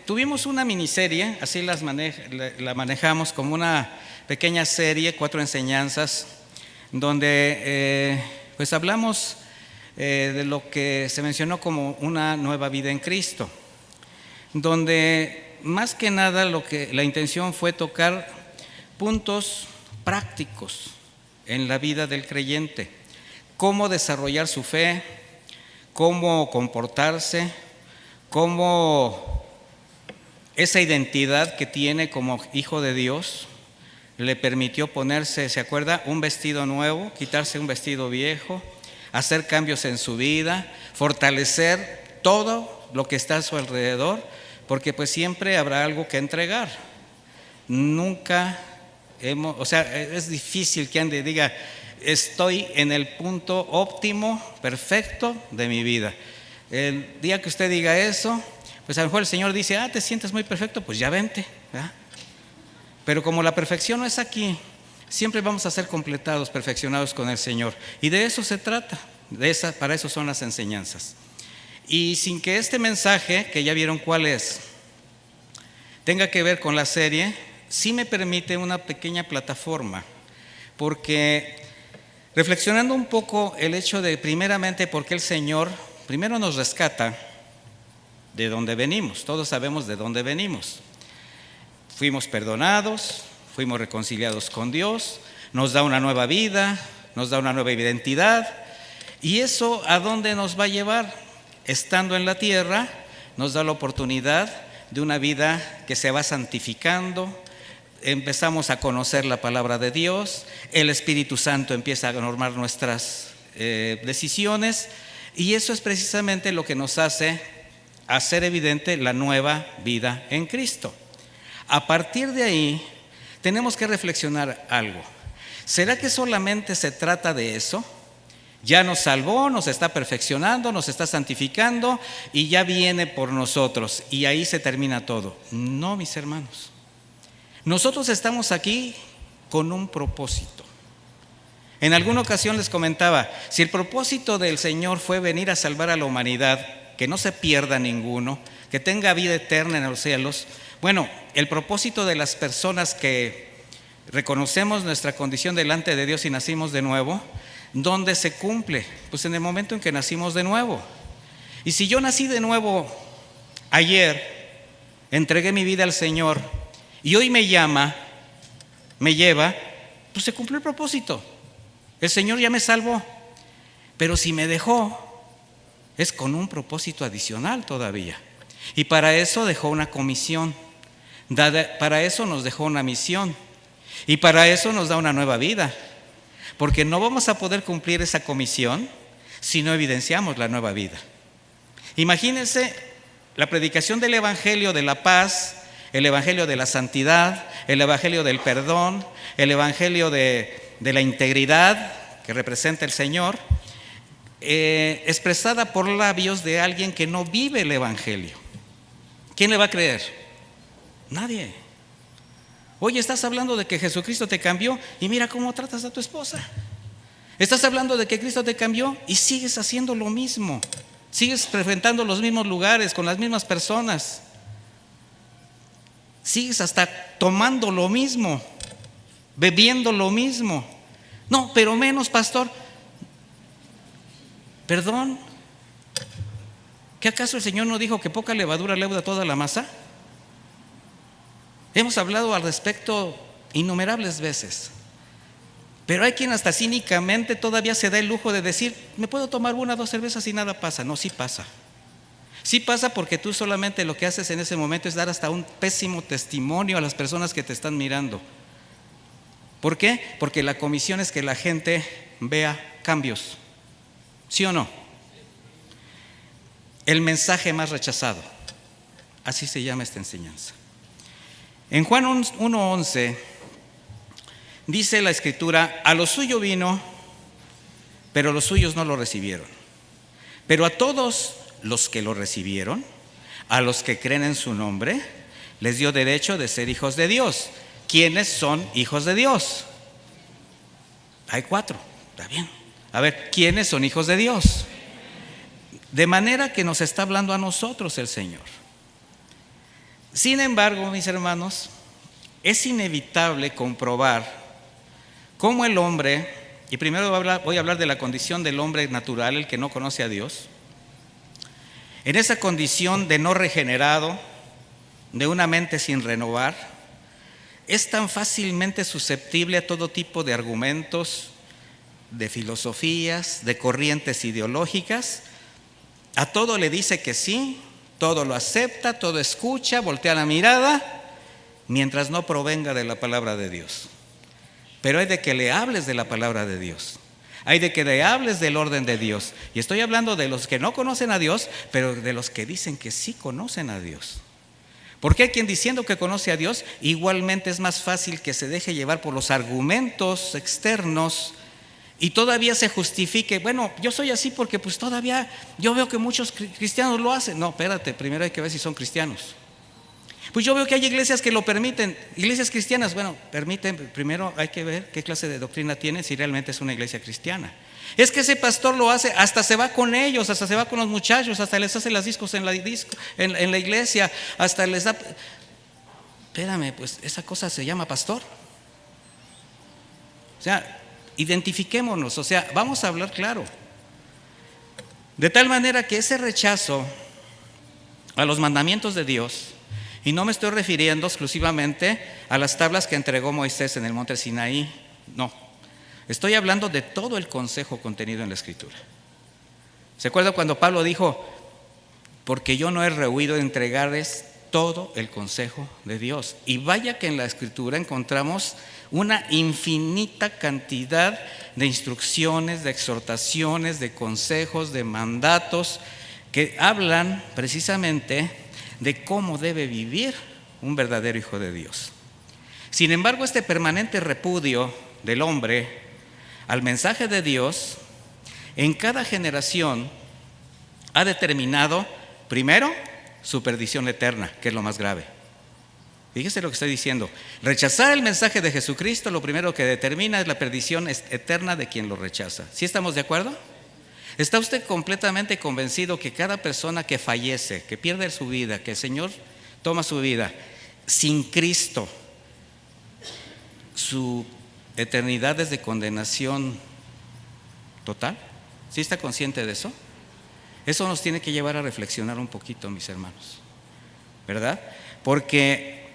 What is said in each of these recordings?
Tuvimos una miniserie, así la manejamos como una pequeña serie, 4 enseñanzas, donde pues hablamos de lo que se mencionó como una nueva vida en Cristo, donde más que nada la intención fue tocar puntos prácticos en la vida del creyente, cómo desarrollar su fe, cómo comportarse, cómo esa identidad que tiene como hijo de Dios le permitió ponerse, ¿se acuerda? Un vestido nuevo, quitarse un vestido viejo, hacer cambios en su vida, fortalecer todo lo que está a su alrededor, porque pues siempre habrá algo que entregar. Nunca es difícil que ande y diga, estoy en el punto óptimo, perfecto de mi vida. El día que usted diga eso, pues a lo mejor el Señor dice, te sientes muy perfecto, pues ya vente, ¿verdad? Pero como la perfección no es aquí, siempre vamos a ser completados, perfeccionados con el Señor. Y de eso se trata, para eso son las enseñanzas. Y sin que este mensaje, que ya vieron cuál es, tenga que ver con la serie, sí me permite una pequeña plataforma, porque reflexionando un poco el hecho de primeramente porque el Señor primero nos rescata de dónde venimos. Todos sabemos de dónde venimos. Fuimos perdonados, fuimos reconciliados con Dios, nos da una nueva vida, nos da una nueva identidad. ¿Y eso a dónde nos va a llevar? Estando en la tierra, nos da la oportunidad de una vida que se va santificando. Empezamos a conocer la palabra de Dios, el Espíritu Santo empieza a normar nuestras decisiones, y eso es precisamente lo que nos hace hacer evidente la nueva vida en Cristo. A partir de ahí, tenemos que reflexionar algo. ¿Será que solamente se trata de eso? Ya nos salvó, nos está perfeccionando, nos está santificando y ya viene por nosotros y ahí se termina todo. No, mis hermanos. Nosotros estamos aquí con un propósito. En alguna ocasión les comentaba, si el propósito del Señor fue venir a salvar a la humanidad, que no se pierda ninguno, que tenga vida eterna en los cielos. Bueno, el propósito de las personas que reconocemos nuestra condición delante de Dios y nacimos de nuevo, ¿dónde se cumple? Pues en el momento en que nacimos de nuevo. Y si yo nací de nuevo ayer, entregué mi vida al Señor y hoy me llama, me lleva, pues se cumplió el propósito. El Señor ya me salvó. Pero si me dejó, es con un propósito adicional todavía. Y para eso dejó una comisión, para eso nos dejó una misión y para eso nos da una nueva vida. Porque no vamos a poder cumplir esa comisión si no evidenciamos la nueva vida. Imagínense la predicación del Evangelio de la paz, el Evangelio de la santidad, el Evangelio del perdón, el Evangelio de la integridad que representa el Señor, expresada por labios de alguien que no vive el Evangelio. ¿Quién le va a creer? Nadie. Oye, estás hablando de que Jesucristo te cambió y mira cómo tratas a tu esposa. Estás hablando de que Cristo te cambió y sigues haciendo lo mismo. Sigues frecuentando los mismos lugares, con las mismas personas. Sigues hasta tomando lo mismo, bebiendo lo mismo. No, pero menos, pastor. ¿Perdón? ¿Qué acaso el Señor no dijo que poca levadura leuda toda la masa? Hemos hablado al respecto innumerables veces. Pero hay quien hasta cínicamente todavía se da el lujo de decir, me puedo tomar 1 o 2 cervezas y nada pasa. No, sí pasa. Sí pasa porque tú solamente lo que haces en ese momento es dar hasta un pésimo testimonio a las personas que te están mirando. ¿Por qué? Porque la comisión es que la gente vea cambios. ¿Sí o no? El mensaje más rechazado. Así se llama esta enseñanza. En Juan 1:11 dice la Escritura, a lo suyo vino, pero los suyos no lo recibieron. Pero a todos los que lo recibieron, a los que creen en su nombre, les dio derecho de ser hijos de Dios. ¿Quiénes son hijos de Dios? Hay 4, está bien. A ver, ¿quiénes son hijos de Dios? De manera que nos está hablando a nosotros el Señor. Sin embargo, mis hermanos, es inevitable comprobar cómo el hombre, y primero voy a hablar de la condición del hombre natural, el que no conoce a Dios, en esa condición de no regenerado, de una mente sin renovar, es tan fácilmente susceptible a todo tipo de argumentos, de filosofías, de corrientes ideológicas. A todo le dice que sí, todo lo acepta, todo escucha, voltea la mirada, mientras no provenga de la palabra de Dios. Pero hay de que le hables de la palabra de Dios, hay de que le hables del orden de Dios. Y estoy hablando de los que no conocen a Dios, pero de los que dicen que sí conocen a Dios. Porque hay quien diciendo que conoce a Dios, igualmente es más fácil que se deje llevar por los argumentos externos y todavía se justifique. Bueno, yo soy así porque pues todavía yo veo que muchos cristianos lo hacen. No, espérate, primero hay que ver si son cristianos. Pues yo veo que hay iglesias que lo permiten, iglesias cristianas. Bueno, permiten, primero hay que ver qué clase de doctrina tienen, si realmente es una iglesia cristiana. Es que ese pastor lo hace, hasta se va con ellos, hasta se va con los muchachos, hasta les hace las discos en la iglesia, hasta les da. Espérame, pues esa cosa se llama pastor. O sea, identifiquémonos, o sea, vamos a hablar claro. De tal manera que ese rechazo a los mandamientos de Dios, y no me estoy refiriendo exclusivamente a las tablas que entregó Moisés en el monte Sinaí, no. Estoy hablando de todo el consejo contenido en la Escritura. ¿Se acuerdan cuando Pablo dijo, porque yo no he rehuido de entregarles todo el consejo de Dios? Y vaya que en la Escritura encontramos una infinita cantidad de instrucciones, de exhortaciones, de consejos, de mandatos que hablan precisamente de cómo debe vivir un verdadero hijo de Dios. Sin embargo, este permanente repudio del hombre al mensaje de Dios en cada generación ha determinado, primero, su perdición eterna, que es lo más grave. Fíjese lo que estoy diciendo. Rechazar el mensaje de Jesucristo, lo primero que determina es la perdición eterna de quien lo rechaza. ¿Sí estamos de acuerdo? ¿Está usted completamente convencido que cada persona que fallece, que pierde su vida, que el Señor toma su vida sin Cristo, su eternidad es de condenación total? ¿Sí está consciente de eso? Eso nos tiene que llevar a reflexionar un poquito, mis hermanos, ¿verdad? Porque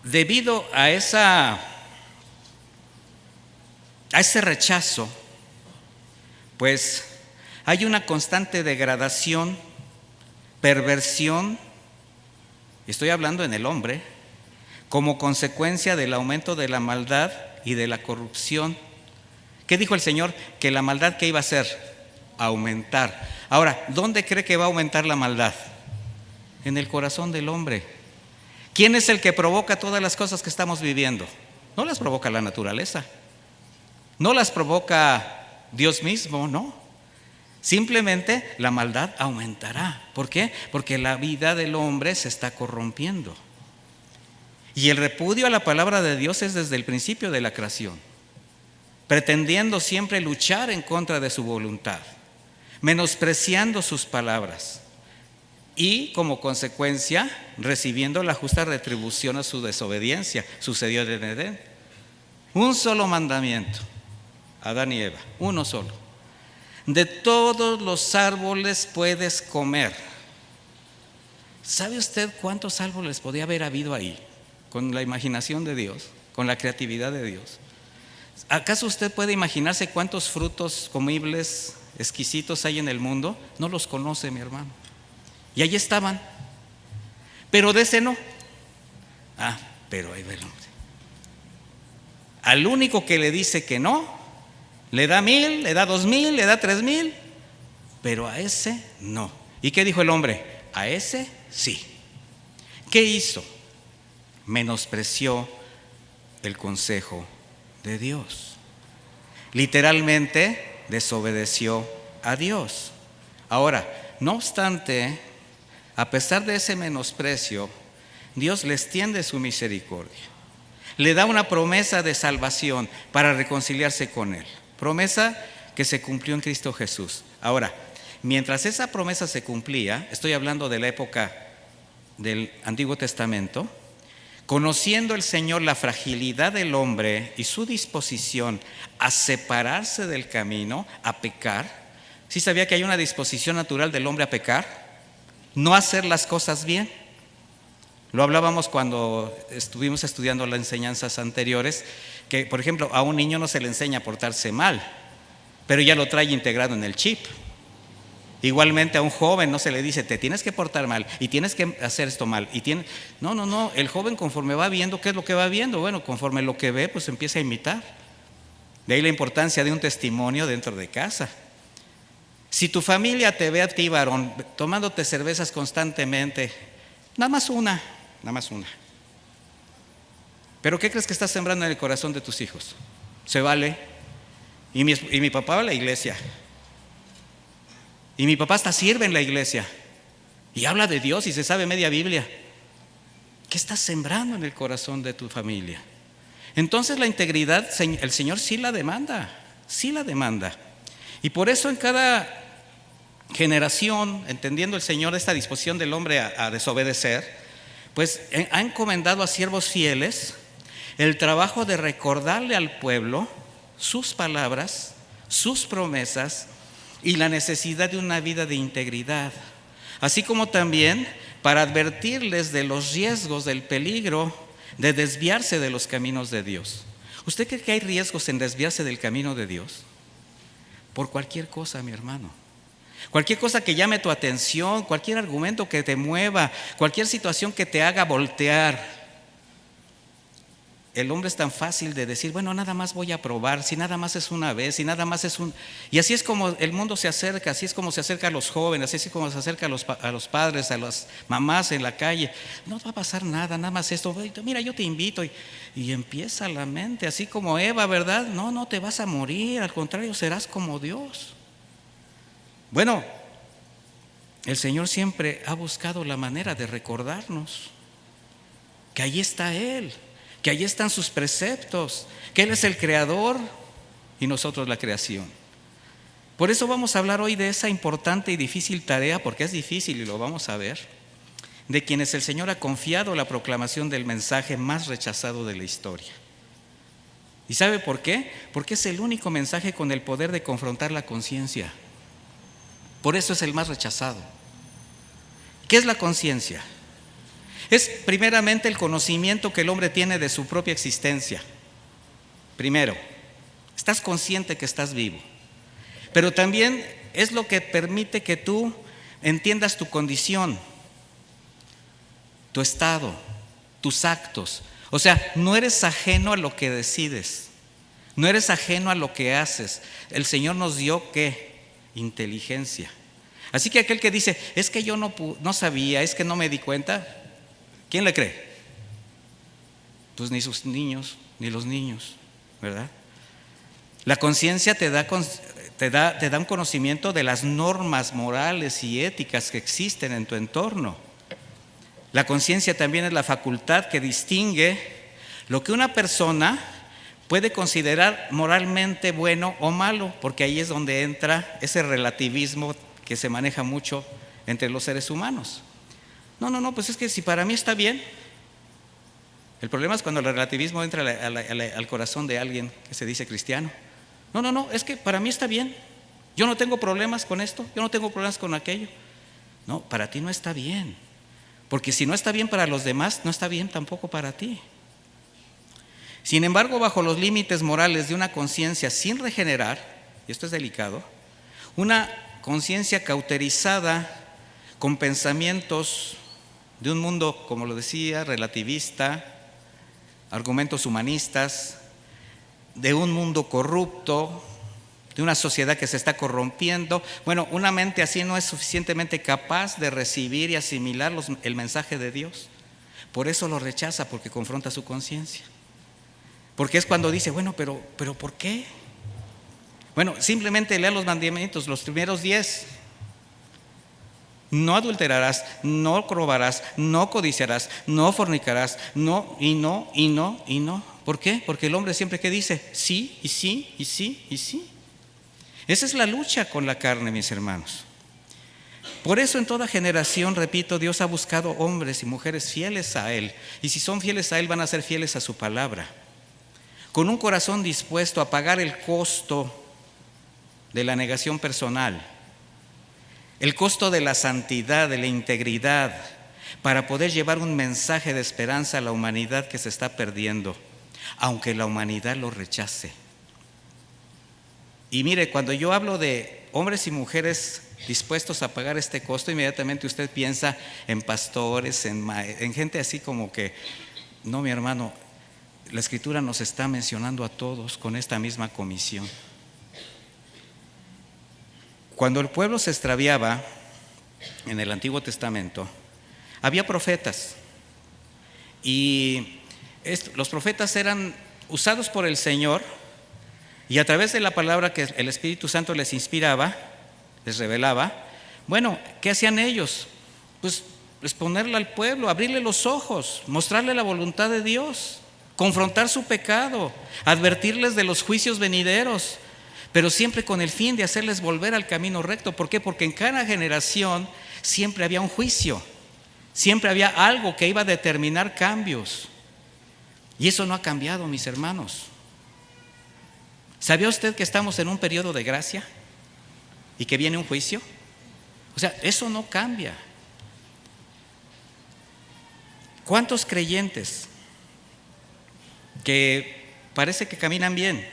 debido a ese rechazo, pues hay una constante degradación, perversión, estoy hablando en el hombre, como consecuencia del aumento de la maldad y de la corrupción. ¿Qué dijo el Señor? Que la maldad, ¿qué iba a hacer? Aumentar. Ahora, ¿dónde cree que va a aumentar la maldad? En el corazón del hombre. ¿Quién es el que provoca todas las cosas que estamos viviendo? No las provoca la naturaleza, no las provoca Dios mismo, no. Simplemente la maldad aumentará. ¿Por qué? Porque la vida del hombre se está corrompiendo. Y el repudio a la palabra de Dios es desde el principio de la creación, pretendiendo siempre luchar en contra de su voluntad, menospreciando sus palabras y como consecuencia recibiendo la justa retribución a su desobediencia. Sucedió en Edén. Un solo mandamiento, Adán y Eva, uno solo. De todos los árboles puedes comer. ¿Sabe usted cuántos árboles podía haber habido ahí? Con la imaginación de Dios, con la creatividad de Dios. ¿Acaso usted puede imaginarse cuántos frutos comibles exquisitos hay en el mundo? No los conoce, mi hermano. Y allí estaban. Pero de ese no. Pero ahí va el hombre. Al único que le dice que no, le da 1000, le da 2000, le da 3000, pero a ese no. ¿Y qué dijo el hombre? A ese sí. ¿Qué hizo? Menospreció el consejo de Dios. Literalmente desobedeció a Dios. Ahora, no obstante, a pesar de ese menosprecio, Dios le extiende su misericordia. Le da una promesa de salvación para reconciliarse con Él. Promesa que se cumplió en Cristo Jesús. Ahora, mientras esa promesa se cumplía, estoy hablando de la época del Antiguo Testamento, conociendo el Señor la fragilidad del hombre y su disposición a separarse del camino, a pecar. ¿Sí sabía que hay una disposición natural del hombre a pecar? No hacer las cosas bien. Lo hablábamos cuando estuvimos estudiando las enseñanzas anteriores, que por ejemplo a un niño no se le enseña a portarse mal, pero ya lo trae integrado en el chip. Igualmente a un joven no se le dice, te tienes que portar mal y tienes que hacer esto mal. No, el joven conforme va viendo, ¿qué es lo que va viendo? Bueno, conforme lo que ve, pues empieza a imitar. De ahí la importancia de un testimonio dentro de casa. Si tu familia te ve a ti, varón, tomándote cervezas constantemente, nada más una. ¿Pero qué crees que estás sembrando en el corazón de tus hijos? Se vale. Y mi papá va a la iglesia. Y mi papá hasta sirve en la iglesia. Y habla de Dios y se sabe media Biblia. ¿Qué estás sembrando en el corazón de tu familia? Entonces la integridad, el Señor sí la demanda. Y por eso en cada generación, entendiendo el Señor esta disposición del hombre a desobedecer, pues ha encomendado a siervos fieles el trabajo de recordarle al pueblo sus palabras, sus promesas y la necesidad de una vida de integridad, así como también para advertirles de los riesgos, del peligro de desviarse de los caminos de Dios. ¿Usted cree que hay riesgos en desviarse del camino de Dios? Por cualquier cosa, mi hermano. Cualquier cosa que llame tu atención, cualquier argumento que te mueva, cualquier situación que te haga voltear. El hombre es tan fácil de decir, bueno, nada más voy a probar, si nada más es una vez, si nada más es un... Y así es como el mundo se acerca, así es como se acerca a los jóvenes, así es como se acerca a los padres, a las mamás en la calle. No va a pasar nada, nada más esto. Mira, yo te invito y empieza la mente, así como Eva, ¿verdad? No te vas a morir, al contrario, serás como Dios. Bueno, el Señor siempre ha buscado la manera de recordarnos que allí está Él, que allí están sus preceptos, que Él es el creador y nosotros la creación. Por eso vamos a hablar hoy de esa importante y difícil tarea, porque es difícil y lo vamos a ver, de quienes el Señor ha confiado la proclamación del mensaje más rechazado de la historia. ¿Y sabe por qué? Porque es el único mensaje con el poder de confrontar la conciencia. Por eso es el más rechazado. ¿Qué es la conciencia? Es primeramente el conocimiento que el hombre tiene de su propia existencia. Primero, estás consciente que estás vivo. Pero también es lo que permite que tú entiendas tu condición, tu estado, tus actos. O sea, no eres ajeno a lo que decides, no eres ajeno a lo que haces. El Señor nos dio, ¿qué? Inteligencia. Así que aquel que dice, es que yo no sabía, es que no me di cuenta, ¿quién le cree? Pues ni sus niños, ni los niños, ¿verdad? La conciencia te da un conocimiento de las normas morales y éticas que existen en tu entorno. La conciencia también es la facultad que distingue lo que una persona puede considerar moralmente bueno o malo, porque ahí es donde entra ese relativismo que se maneja mucho entre los seres humanos. No, pues es que si para mí está bien. El problema es cuando el relativismo entra al corazón de alguien que se dice cristiano. No, es que para mí está bien. Yo no tengo problemas con esto, yo no tengo problemas con aquello. No, para ti no está bien. Porque si no está bien para los demás, no está bien tampoco para ti. Sin embargo, bajo los límites morales de una conciencia sin regenerar, y esto es delicado, una conciencia cauterizada con pensamientos de un mundo, como lo decía, relativista, argumentos humanistas, de un mundo corrupto, de una sociedad que se está corrompiendo. Bueno, una mente así no es suficientemente capaz de recibir y asimilar el mensaje de Dios. Por eso lo rechaza, porque confronta su conciencia. Porque es cuando dice, bueno, pero ¿por qué? Bueno, simplemente lea los mandamientos, los primeros 10. No adulterarás, no robarás, no codiciarás, no fornicarás, no. ¿Por qué? Porque el hombre siempre que dice sí, y sí, y sí, y sí. Esa es la lucha con la carne, mis hermanos. Por eso en toda generación, repito, Dios ha buscado hombres y mujeres fieles a Él. Y si son fieles a Él, van a ser fieles a su palabra. Con un corazón dispuesto a pagar el costo de la negación personal, el costo de la santidad, de la integridad, para poder llevar un mensaje de esperanza a la humanidad que se está perdiendo, aunque la humanidad lo rechace. Y mire, cuando yo hablo de hombres y mujeres dispuestos a pagar este costo, inmediatamente usted piensa en pastores, en gente así como que, no, mi hermano, la Escritura nos está mencionando a todos con esta misma comisión. Cuando el pueblo se extraviaba en el Antiguo Testamento, había profetas y los profetas eran usados por el Señor y a través de la palabra que el Espíritu Santo les inspiraba, les revelaba. Bueno, ¿qué hacían ellos? Pues exponerle al pueblo, abrirle los ojos, mostrarle la voluntad de Dios, confrontar su pecado, advertirles de los juicios venideros, pero siempre con el fin de hacerles volver al camino recto. ¿Por qué? Porque en cada generación siempre había un juicio, siempre había algo que iba a determinar cambios. Y eso no ha cambiado, mis hermanos. ¿Sabía usted que estamos en un periodo de gracia y que viene un juicio? O sea, eso no cambia. ¿Cuántos creyentes que parece que caminan bien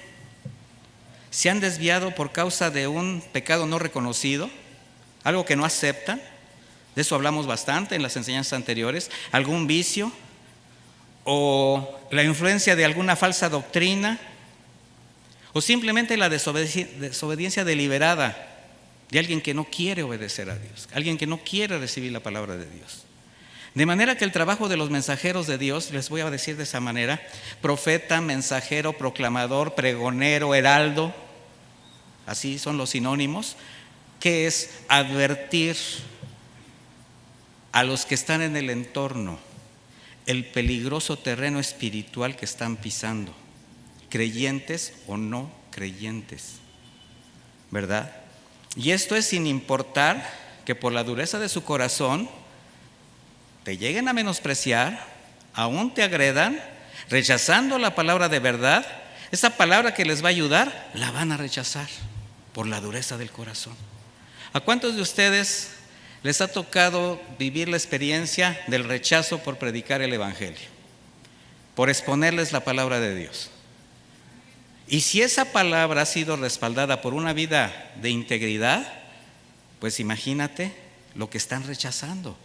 se han desviado por causa de un pecado no reconocido, algo que no aceptan? De eso hablamos bastante en las enseñanzas anteriores. Algún vicio o la influencia de alguna falsa doctrina o simplemente la desobediencia deliberada de alguien que no quiere obedecer a Dios, alguien que no quiere recibir la palabra de Dios. De manera que el trabajo de los mensajeros de Dios, les voy a decir de esa manera: profeta, mensajero, proclamador, pregonero, heraldo, así son los sinónimos, que es advertir a los que están en el entorno el peligroso terreno espiritual que están pisando, creyentes o no creyentes, ¿verdad? Y esto es sin importar que por la dureza de su corazón te lleguen a menospreciar, aún te agredan, rechazando la palabra de verdad. Esa palabra que les va a ayudar, la van a rechazar por la dureza del corazón. ¿A cuántos de ustedes les ha tocado vivir la experiencia del rechazo por predicar el Evangelio, por exponerles la palabra de Dios? Y si esa palabra ha sido respaldada por una vida de integridad, pues imagínate lo que están rechazando,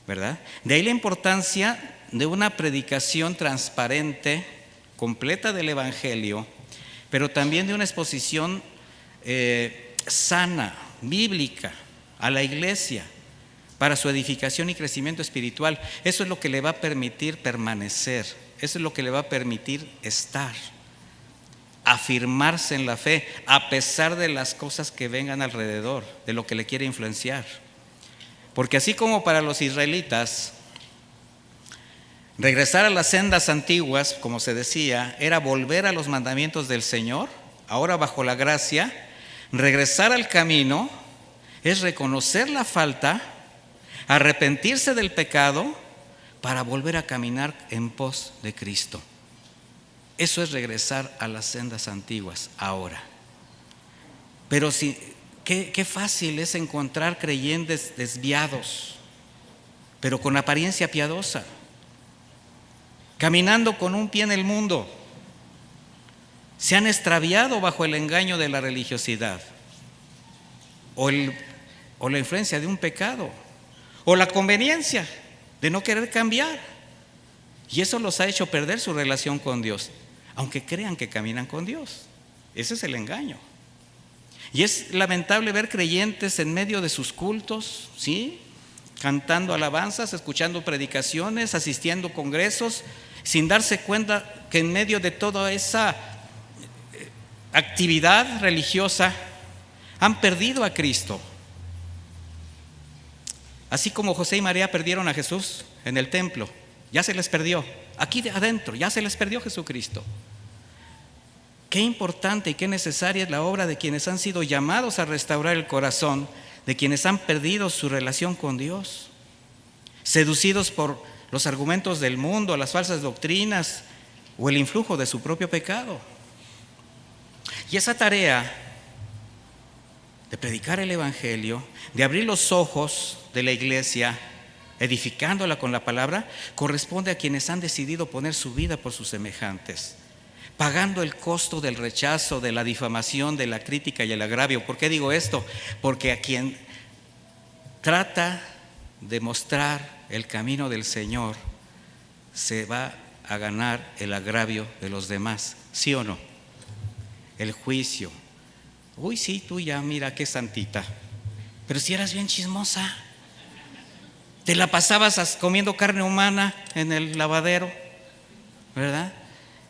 ¿verdad? De ahí la importancia de una predicación transparente, completa del Evangelio, pero también de una exposición sana, bíblica, a la iglesia, para su edificación y crecimiento espiritual. Eso es lo que le va a permitir permanecer, eso es lo que le va a permitir estar, afirmarse en la fe, a pesar de las cosas que vengan alrededor, de lo que le quiere influenciar. Porque así como para los israelitas, regresar a las sendas antiguas, como se decía, era volver a los mandamientos del Señor, ahora bajo la gracia, regresar al camino es reconocer la falta, arrepentirse del pecado para volver a caminar en pos de Cristo. Eso es regresar a las sendas antiguas ahora. Pero qué fácil es encontrar creyentes desviados, pero con apariencia piadosa, caminando con un pie en el mundo. Se han extraviado bajo el engaño de la religiosidad o la influencia de un pecado o la conveniencia de no querer cambiar. Y eso los ha hecho perder su relación con Dios, aunque crean que caminan con Dios. Ese es el engaño. Y es lamentable ver creyentes en medio de sus cultos, ¿sí?, cantando alabanzas, escuchando predicaciones, asistiendo a congresos, sin darse cuenta que en medio de toda esa actividad religiosa han perdido a Cristo. Así como José y María perdieron a Jesús en el templo, ya se les perdió. Aquí adentro ya se les perdió Jesucristo. Qué importante y qué necesaria es la obra de quienes han sido llamados a restaurar el corazón de quienes han perdido su relación con Dios, seducidos por los argumentos del mundo, las falsas doctrinas o el influjo de su propio pecado. Y esa tarea de predicar el Evangelio, de abrir los ojos de la iglesia, edificándola con la palabra, corresponde a quienes han decidido poner su vida por sus semejantes, pagando el costo del rechazo, de la difamación, de la crítica y el agravio. ¿Por qué digo esto? Porque a quien trata de mostrar el camino del Señor se va a ganar el agravio de los demás, ¿sí o no? El juicio. Uy, sí, tú ya mira qué santita, pero si eras bien chismosa, te la pasabas comiendo carne humana en el lavadero, ¿verdad?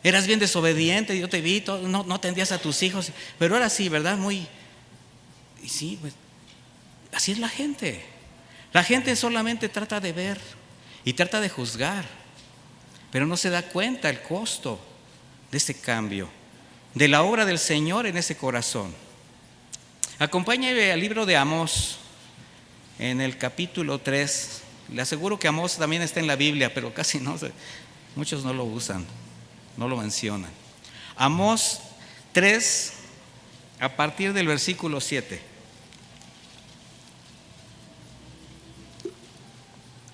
Eras bien desobediente, yo te vi, no atendías a tus hijos, pero ahora sí, ¿verdad? Y sí, pues, así es la gente. La gente solamente trata de ver y trata de juzgar, pero no se da cuenta el costo de ese cambio, de la obra del Señor en ese corazón. Acompáñeme al libro de Amós, en el capítulo 3. Le aseguro que Amós también está en la Biblia, pero casi no, muchos no lo usan, no lo mencionan. Amós 3, a partir del versículo 7.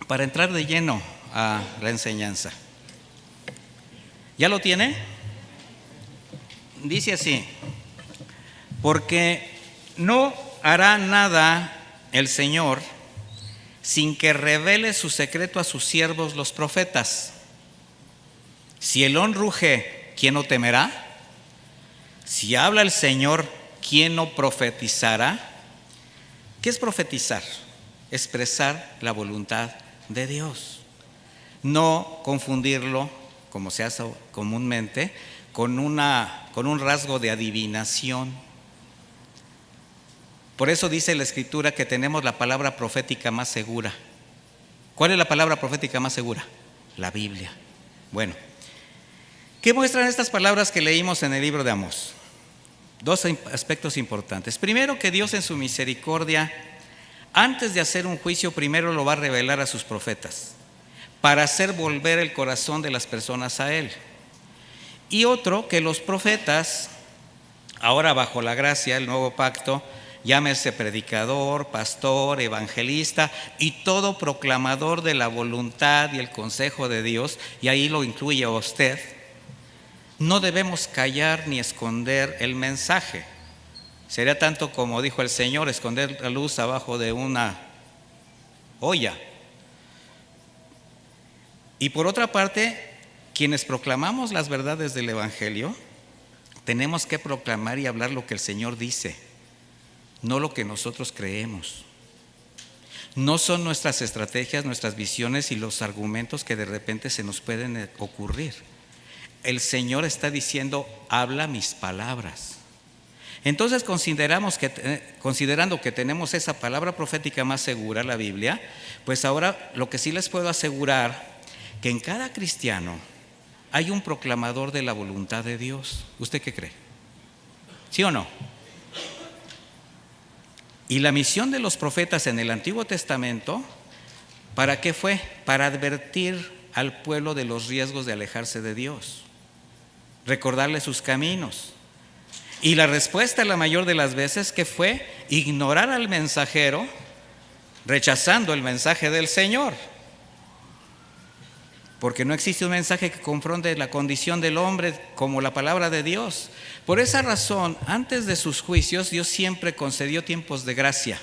Para entrar de lleno a la enseñanza. ¿Ya lo tiene? Dice así: porque no hará nada el Señor sin que revele su secreto a sus siervos los profetas. Si el león ruge, ¿quién no temerá? Si habla el Señor, ¿quién no profetizará? ¿Qué es profetizar? Expresar la voluntad de Dios. No confundirlo, como se hace comúnmente, con un rasgo de adivinación. Por eso dice la Escritura que tenemos la palabra profética más segura. ¿Cuál es la palabra profética más segura? La Biblia. Bueno, ¿qué muestran estas palabras que leímos en el libro de Amós? Dos aspectos importantes. Primero, que Dios en su misericordia, antes de hacer un juicio, primero lo va a revelar a sus profetas, para hacer volver el corazón de las personas a Él. Y otro, que los profetas, ahora bajo la gracia, el nuevo pacto, llámese predicador, pastor, evangelista y todo proclamador de la voluntad y el consejo de Dios, y ahí lo incluye a usted, no debemos callar ni esconder el mensaje. Sería tanto como dijo el Señor, esconder la luz abajo de una olla. Y por otra parte, quienes proclamamos las verdades del Evangelio, tenemos que proclamar y hablar lo que el Señor dice, no lo que nosotros creemos. No son nuestras estrategias, nuestras visiones y los argumentos que de repente se nos pueden ocurrir. El Señor está diciendo: habla mis palabras. Entonces, considerando que tenemos esa palabra profética más segura, la Biblia, pues ahora lo que sí les puedo asegurar, que en cada cristiano hay un proclamador de la voluntad de Dios. ¿Usted qué cree? ¿Sí o no? Y la misión de los profetas en el Antiguo Testamento, ¿para qué fue? Para advertir al pueblo de los riesgos de alejarse de Dios, recordarle sus caminos. Y la respuesta, la mayor de las veces, ¿qué fue? Ignorar al mensajero, rechazando el mensaje del Señor. Porque no existe un mensaje que confronte la condición del hombre como la palabra de Dios. Por esa razón, antes de sus juicios, Dios siempre concedió tiempos de gracia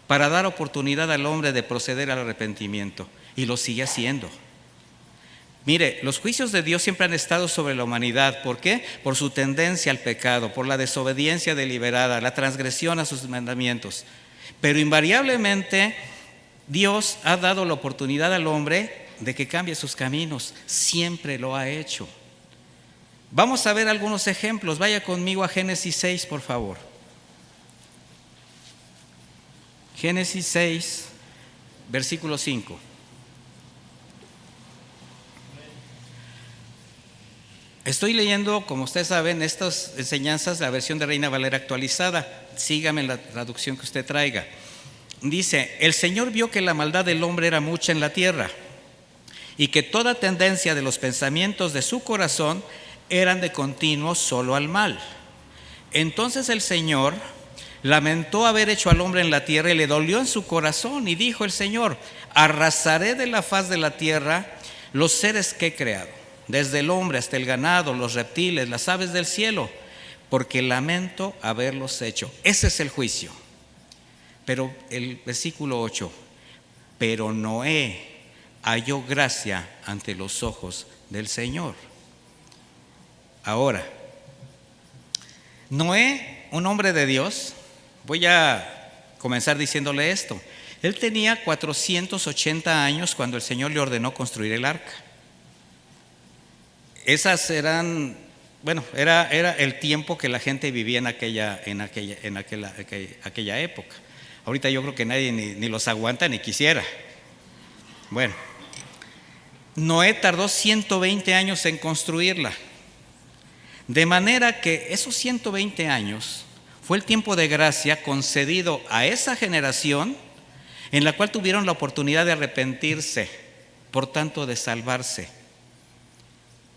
para dar oportunidad al hombre de proceder al arrepentimiento, y lo sigue haciendo. Mire, los juicios de Dios siempre han estado sobre la humanidad. ¿Por qué? Por su tendencia al pecado, por la desobediencia deliberada, la transgresión a sus mandamientos. Pero invariablemente Dios ha dado la oportunidad al hombre de que cambie sus caminos. Siempre lo ha hecho. Vamos a ver algunos ejemplos. Vaya conmigo a Génesis 6, por favor. Génesis 6, versículo 5. Estoy leyendo, como ustedes saben, estas enseñanzas, la versión de Reina Valera actualizada. Sígame en la traducción que usted traiga. dice, el Señor vio que la maldad del hombre era mucha en la tierra y que toda tendencia de los pensamientos de su corazón eran de continuo solo al mal. Entonces el Señor lamentó haber hecho al hombre en la tierra y le dolió en su corazón, y dijo el Señor, arrasaré de la faz de la tierra los seres que he creado, desde el hombre hasta el ganado, los reptiles, las aves del cielo, porque lamento haberlos hecho. Ese es el juicio. Pero el versículo 8, pero Noé halló gracia ante los ojos del Señor. Ahora, Noé, un hombre de Dios, voy a comenzar diciéndole esto. Él tenía 480 años cuando el Señor le ordenó construir el arca. Esas eran, bueno, era el tiempo que la gente vivía en aquella época. Ahorita yo creo que nadie ni los aguanta ni quisiera. Bueno, Noé tardó 120 años en construirla. De manera que esos 120 años fue el tiempo de gracia concedido a esa generación en la cual tuvieron la oportunidad de arrepentirse, por tanto de salvarse.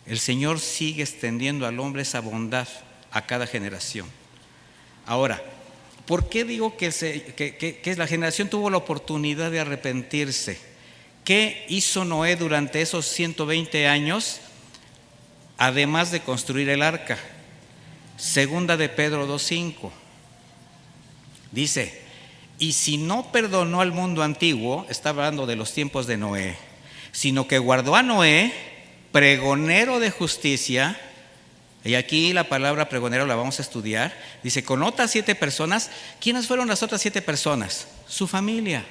El Señor sigue extendiendo al hombre esa bondad a cada generación. Ahora, ¿por qué digo que la generación tuvo la oportunidad de arrepentirse? ¿Qué hizo Noé durante esos 120 años? Además de construir el arca. Segunda de Pedro 2:5 dice, y si no perdonó al mundo antiguo, está hablando de los tiempos de Noé, sino que guardó a Noé, pregonero de justicia, y aquí la palabra pregonero la vamos a estudiar, dice, con otras 7 personas. ¿Quiénes fueron las otras 7 personas? Su familia.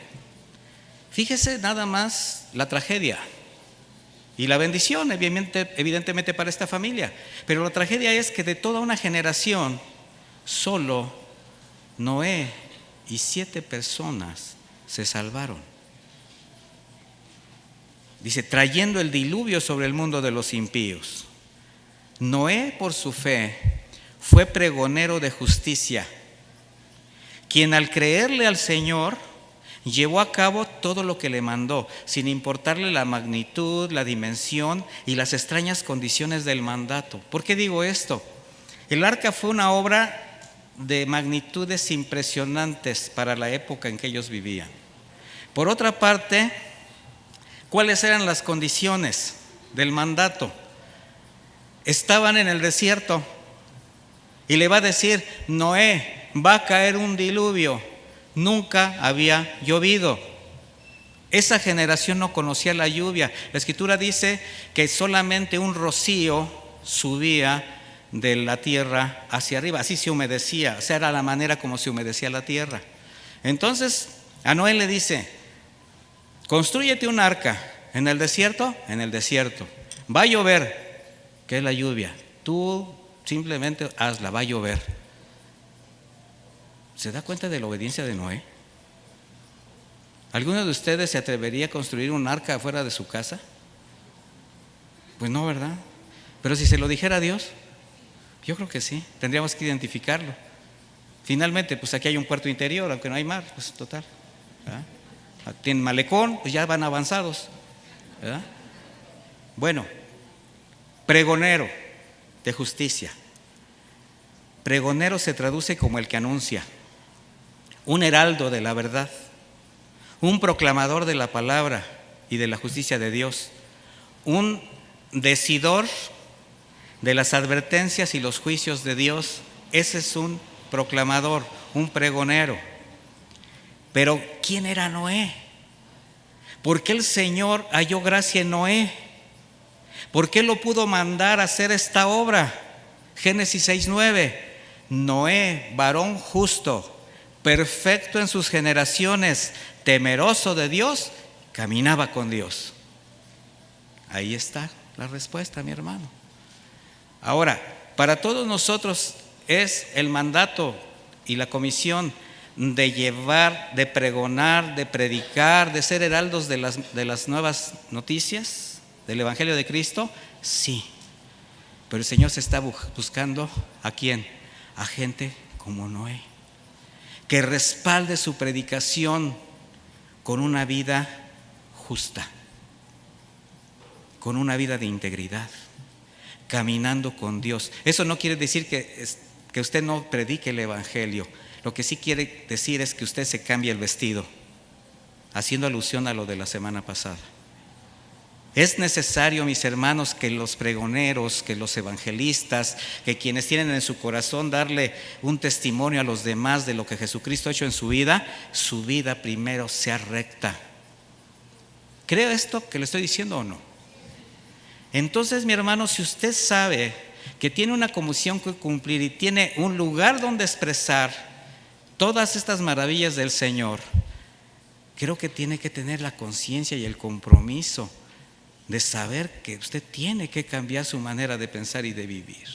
Fíjese nada más la tragedia y la bendición, evidentemente para esta familia. Pero la tragedia es que de toda una generación, solo Noé y 7 personas se salvaron. Dice, trayendo el diluvio sobre el mundo de los impíos. Noé, por su fe, fue pregonero de justicia, quien al creerle al Señor llevó a cabo todo lo que le mandó, sin importarle la magnitud, la dimensión y las extrañas condiciones del mandato. ¿Por qué digo esto? El arca fue una obra de magnitudes impresionantes para la época en que ellos vivían. Por otra parte, ¿cuáles eran las condiciones del mandato? Estaban en el desierto y le va a decir, Noé, va a caer un diluvio. Nunca había llovido. Esa generación no conocía la lluvia. La Escritura dice que solamente un rocío subía de la tierra hacia arriba, así se humedecía, o sea, era la manera como se humedecía la tierra. Entonces a Noé le dice, constrúyete un arca. ¿En el desierto? En el desierto. Va a llover, ¿qué es la lluvia? Tú simplemente hazla, va a llover. ¿Se da cuenta de la obediencia de Noé? ¿Alguno de ustedes se atrevería a construir un arca afuera de su casa? Pues no, ¿verdad? Pero si se lo dijera a Dios, yo creo que sí, tendríamos que identificarlo. Finalmente, pues aquí hay un puerto interior, aunque no hay mar, pues total, ¿verdad? Tienen malecón, pues ya van avanzados, ¿verdad? Bueno, pregonero de justicia. Pregonero se traduce como el que anuncia, un heraldo de la verdad, un proclamador de la palabra y de la justicia de Dios, un decidor de las advertencias y los juicios de Dios. Ese es un proclamador, un pregonero. Pero ¿quién era Noé? ¿Por qué el Señor halló gracia en Noé? ¿Por qué lo pudo mandar a hacer esta obra? Génesis 6:9. Noé, varón justo, perfecto en sus generaciones, temeroso de Dios, caminaba con Dios. Ahí está la respuesta, mi hermano. Ahora, para todos nosotros es el mandato y la comisión de llevar, de pregonar, de predicar, de ser heraldos de las nuevas noticias del Evangelio de Cristo. Sí, pero el Señor se está buscando ¿a quién? A gente como Noé, que respalde su predicación con una vida justa, con una vida de integridad, caminando con Dios. Eso no quiere decir que usted no predique el Evangelio. Lo que sí quiere decir es que usted se cambie el vestido, haciendo alusión a lo de la semana pasada. Es necesario, mis hermanos, que los pregoneros, que los evangelistas, que quienes tienen en su corazón darle un testimonio a los demás de lo que Jesucristo ha hecho en su vida primero sea recta. ¿Cree esto que le estoy diciendo o no? Entonces, mi hermano, si usted sabe que tiene una comisión que cumplir y tiene un lugar donde expresar todas estas maravillas del Señor, creo que tiene que tener la conciencia y el compromiso de saber que usted tiene que cambiar su manera de pensar y de vivir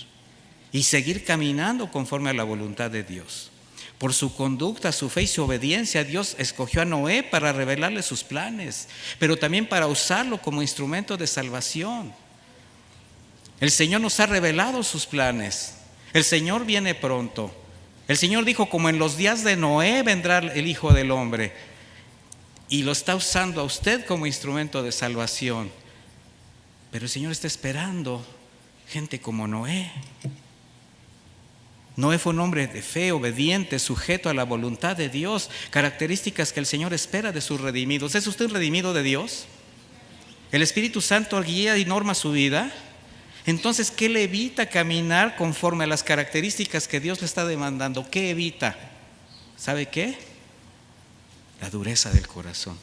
y seguir caminando conforme a la voluntad de Dios. Por su conducta, su fe y su obediencia, Dios escogió a Noé para revelarle sus planes, pero también para usarlo como instrumento de salvación. El Señor nos ha revelado sus planes. El Señor viene pronto. El Señor dijo: como en los días de Noé vendrá el Hijo del Hombre, y lo está usando a usted como instrumento de salvación. Pero el Señor está esperando gente como Noé. Noé fue un hombre de fe, obediente, sujeto a la voluntad de Dios, características que el Señor espera de sus redimidos. ¿Es usted un redimido de Dios? ¿El Espíritu Santo guía y norma su vida? Entonces, ¿qué le evita caminar conforme a las características que Dios le está demandando? ¿Qué evita? ¿Sabe qué? La dureza del corazón.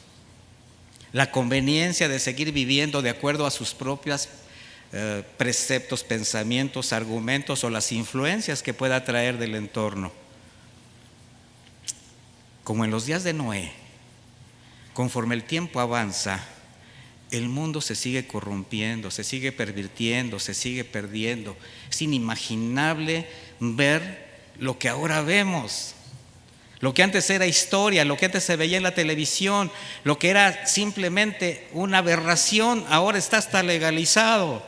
La conveniencia de seguir viviendo de acuerdo a sus propios preceptos, pensamientos, argumentos o las influencias que pueda traer del entorno. Como en los días de Noé, conforme el tiempo avanza, el mundo se sigue corrompiendo, se sigue pervirtiendo, se sigue perdiendo. Es inimaginable ver lo que ahora vemos. Lo que antes era historia, lo que antes se veía en la televisión, lo que era simplemente una aberración, ahora está hasta legalizado.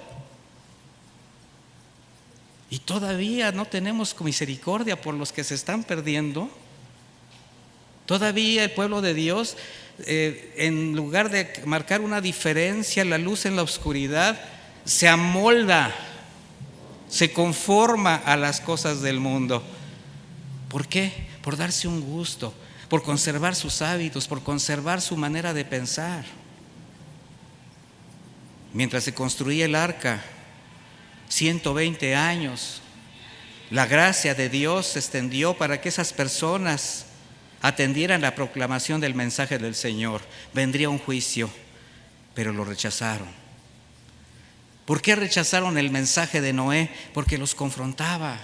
Y todavía no tenemos misericordia por los que se están perdiendo. Todavía el pueblo de Dios, en lugar de marcar una diferencia, la luz en la oscuridad, se amolda, se conforma a las cosas del mundo. ¿Por qué? Por darse un gusto, por conservar sus hábitos, por conservar su manera de pensar. Mientras se construía el arca, 120 años, la gracia de Dios se extendió para que esas personas atendieran la proclamación del mensaje del Señor. Vendría un juicio, pero lo rechazaron. ¿Por qué rechazaron el mensaje de Noé? Porque los confrontaba,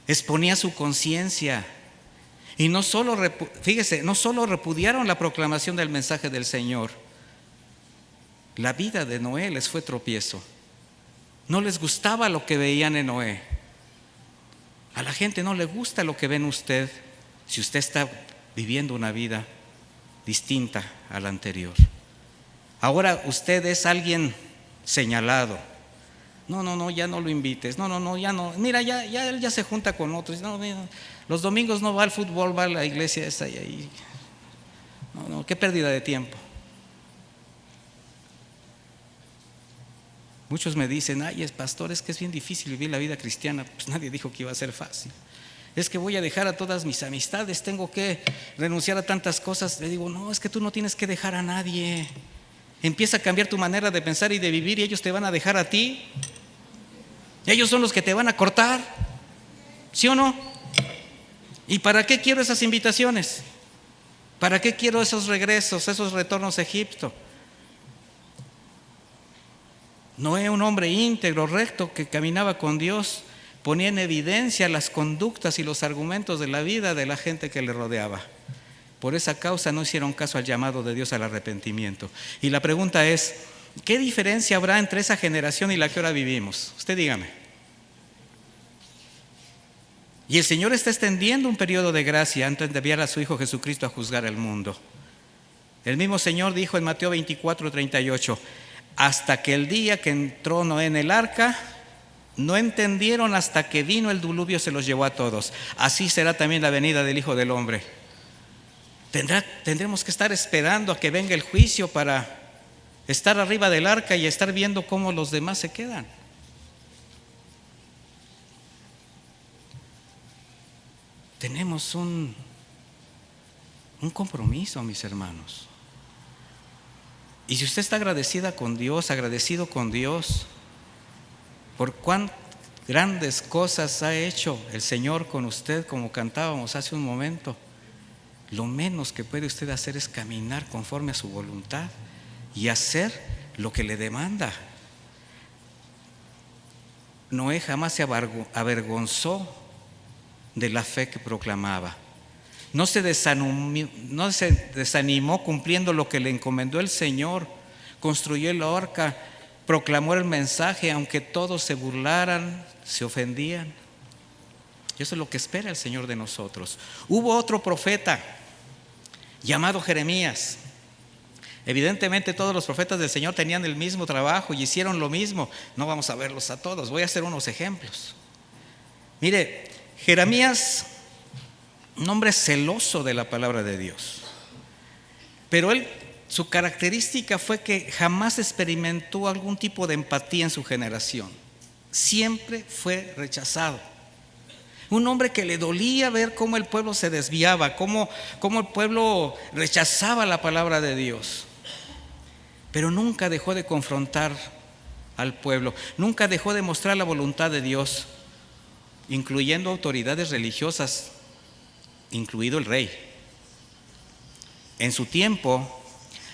exponía su conciencia. Y no solo repudiaron la proclamación del mensaje del Señor. La vida de Noé les fue tropiezo. No les gustaba lo que veían en Noé. A la gente no le gusta lo que ven usted si usted está viviendo una vida distinta a la anterior. Ahora usted es alguien señalado. No, ya no lo invites. No, ya no. Mira, ya él ya se junta con otros. No, mira, los domingos no va al fútbol, va a la iglesia esa y ahí. No, qué pérdida de tiempo. Muchos me dicen: ay, pastor, es que es bien difícil vivir la vida cristiana. Pues nadie dijo que iba a ser fácil. Es que voy a dejar a todas mis amistades, tengo que renunciar a tantas cosas. Le digo: no, es que tú no tienes que dejar a nadie. Empieza a cambiar tu manera de pensar y de vivir y ellos te van a dejar a ti. Ellos son los que te van a cortar. ¿Sí o no? ¿Y para qué quiero esas invitaciones? ¿Para qué quiero esos regresos, esos retornos a Egipto? Noé, un hombre íntegro, recto, que caminaba con Dios, ponía en evidencia las conductas y los argumentos de la vida de la gente que le rodeaba. Por esa causa no hicieron caso al llamado de Dios al arrepentimiento. Y la pregunta es: ¿qué diferencia habrá entre esa generación y la que ahora vivimos? Usted dígame. Y el Señor está extendiendo un periodo de gracia antes de enviar a su Hijo Jesucristo a juzgar al mundo. El mismo Señor dijo en Mateo 24:38: hasta que el día que entró Noé en el arca, No entendieron hasta que vino el diluvio, se los llevó a todos. Así será también la venida del Hijo del Hombre. Tendremos que estar esperando a que venga el juicio para estar arriba del arca y estar viendo cómo los demás se quedan. Tenemos un compromiso, mis hermanos. Y si usted está agradecido con Dios, por cuán grandes cosas ha hecho el Señor con usted, como cantábamos hace un momento, lo menos que puede usted hacer es caminar conforme a su voluntad y hacer lo que le demanda. Noé jamás se avergonzó de la fe que proclamaba. No se desanimó cumpliendo lo que le encomendó el Señor. Construyó el arca, proclamó el mensaje, aunque todos se burlaran, se ofendían. Y eso es lo que espera el Señor de nosotros. Hubo otro profeta llamado Jeremías. Evidentemente todos los profetas del Señor tenían el mismo trabajo y hicieron lo mismo. No vamos a verlos a todos, voy a hacer unos ejemplos. Mire, Jeremías, un hombre celoso de la palabra de Dios, pero su característica fue que jamás experimentó algún tipo de empatía en su generación. Siempre fue rechazado. Un hombre que le dolía ver cómo el pueblo se desviaba, cómo el pueblo rechazaba la palabra de Dios. Pero nunca dejó de confrontar al pueblo, nunca dejó de mostrar la voluntad de Dios, incluyendo autoridades religiosas, incluido el rey. En su tiempo,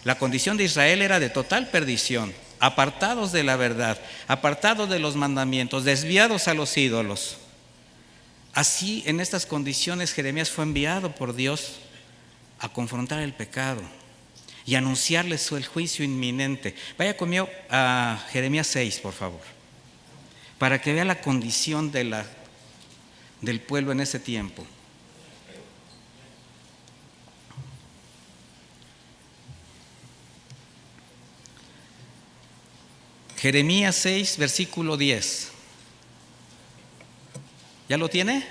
la condición de Israel era de total perdición, apartados de la verdad, apartados de los mandamientos, desviados a los ídolos. Así, en estas condiciones, Jeremías fue enviado por Dios a confrontar el pecado y anunciarles el juicio inminente. Vaya conmigo a Jeremías 6, por favor, para que vea la condición del pueblo en ese tiempo. Jeremías 6, versículo 10. ¿Ya lo tiene?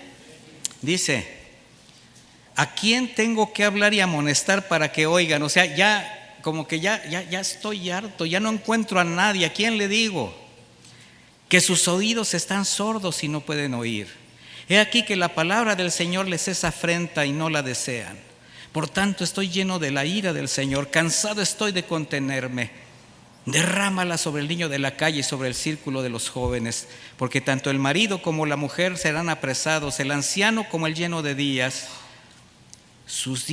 Dice: ¿a quién tengo que hablar y amonestar para que oigan? O sea, ya estoy harto, ya no encuentro a nadie. ¿A quién le digo? Que sus oídos están sordos y no pueden oír. He aquí que la palabra del Señor les es afrenta y no la desean. Por tanto, estoy lleno de la ira del Señor, cansado estoy de contenerme. Derrámala sobre el niño de la calle y sobre el círculo de los jóvenes, porque tanto el marido como la mujer serán apresados, el anciano como el lleno de días. Sus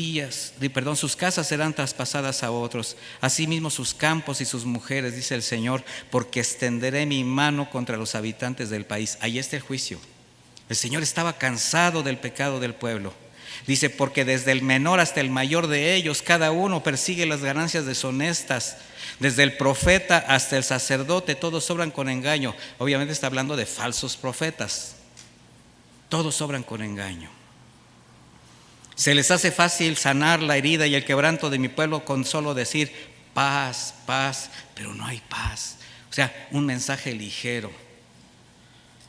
casas serán traspasadas a otros, asimismo sus campos y sus mujeres, dice el Señor, porque extenderé mi mano contra los habitantes del país. Ahí está el juicio. El Señor estaba cansado del pecado del pueblo. Dice: porque desde el menor hasta el mayor de ellos, cada uno persigue las ganancias deshonestas. Desde el profeta hasta el sacerdote, todos obran con engaño. Obviamente está hablando de falsos profetas. Todos obran con engaño. Se les hace fácil sanar la herida y el quebranto de mi pueblo con solo decir paz, paz, pero no hay paz. O sea, un mensaje ligero,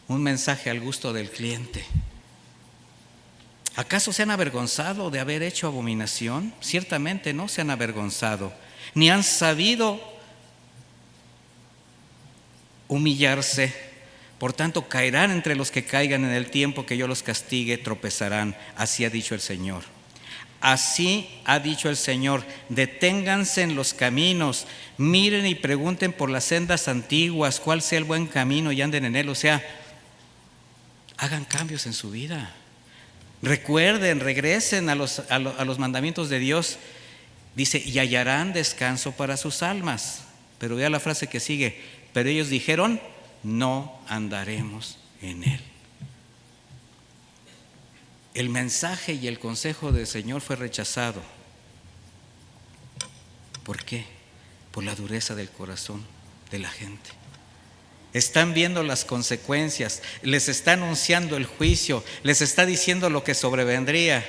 un mensaje al gusto del cliente. ¿Acaso se han avergonzado de haber hecho abominación? Ciertamente no se han avergonzado, ni han sabido humillarse. Por tanto, caerán entre los que caigan en el tiempo que yo los castigue, tropezarán. Así ha dicho el Señor. Así ha dicho el Señor: deténganse en los caminos, miren y pregunten por las sendas antiguas, cuál sea el buen camino y anden en él. O sea, hagan cambios en su vida. Recuerden, regresen a los mandamientos de Dios. Dice: y hallarán descanso para sus almas. Pero vea la frase que sigue: pero ellos dijeron, no andaremos en él. El mensaje y el consejo del Señor fue rechazado. ¿Por qué? Por la dureza del corazón de la gente. Están viendo las consecuencias, les está anunciando el juicio, les está diciendo lo que sobrevendría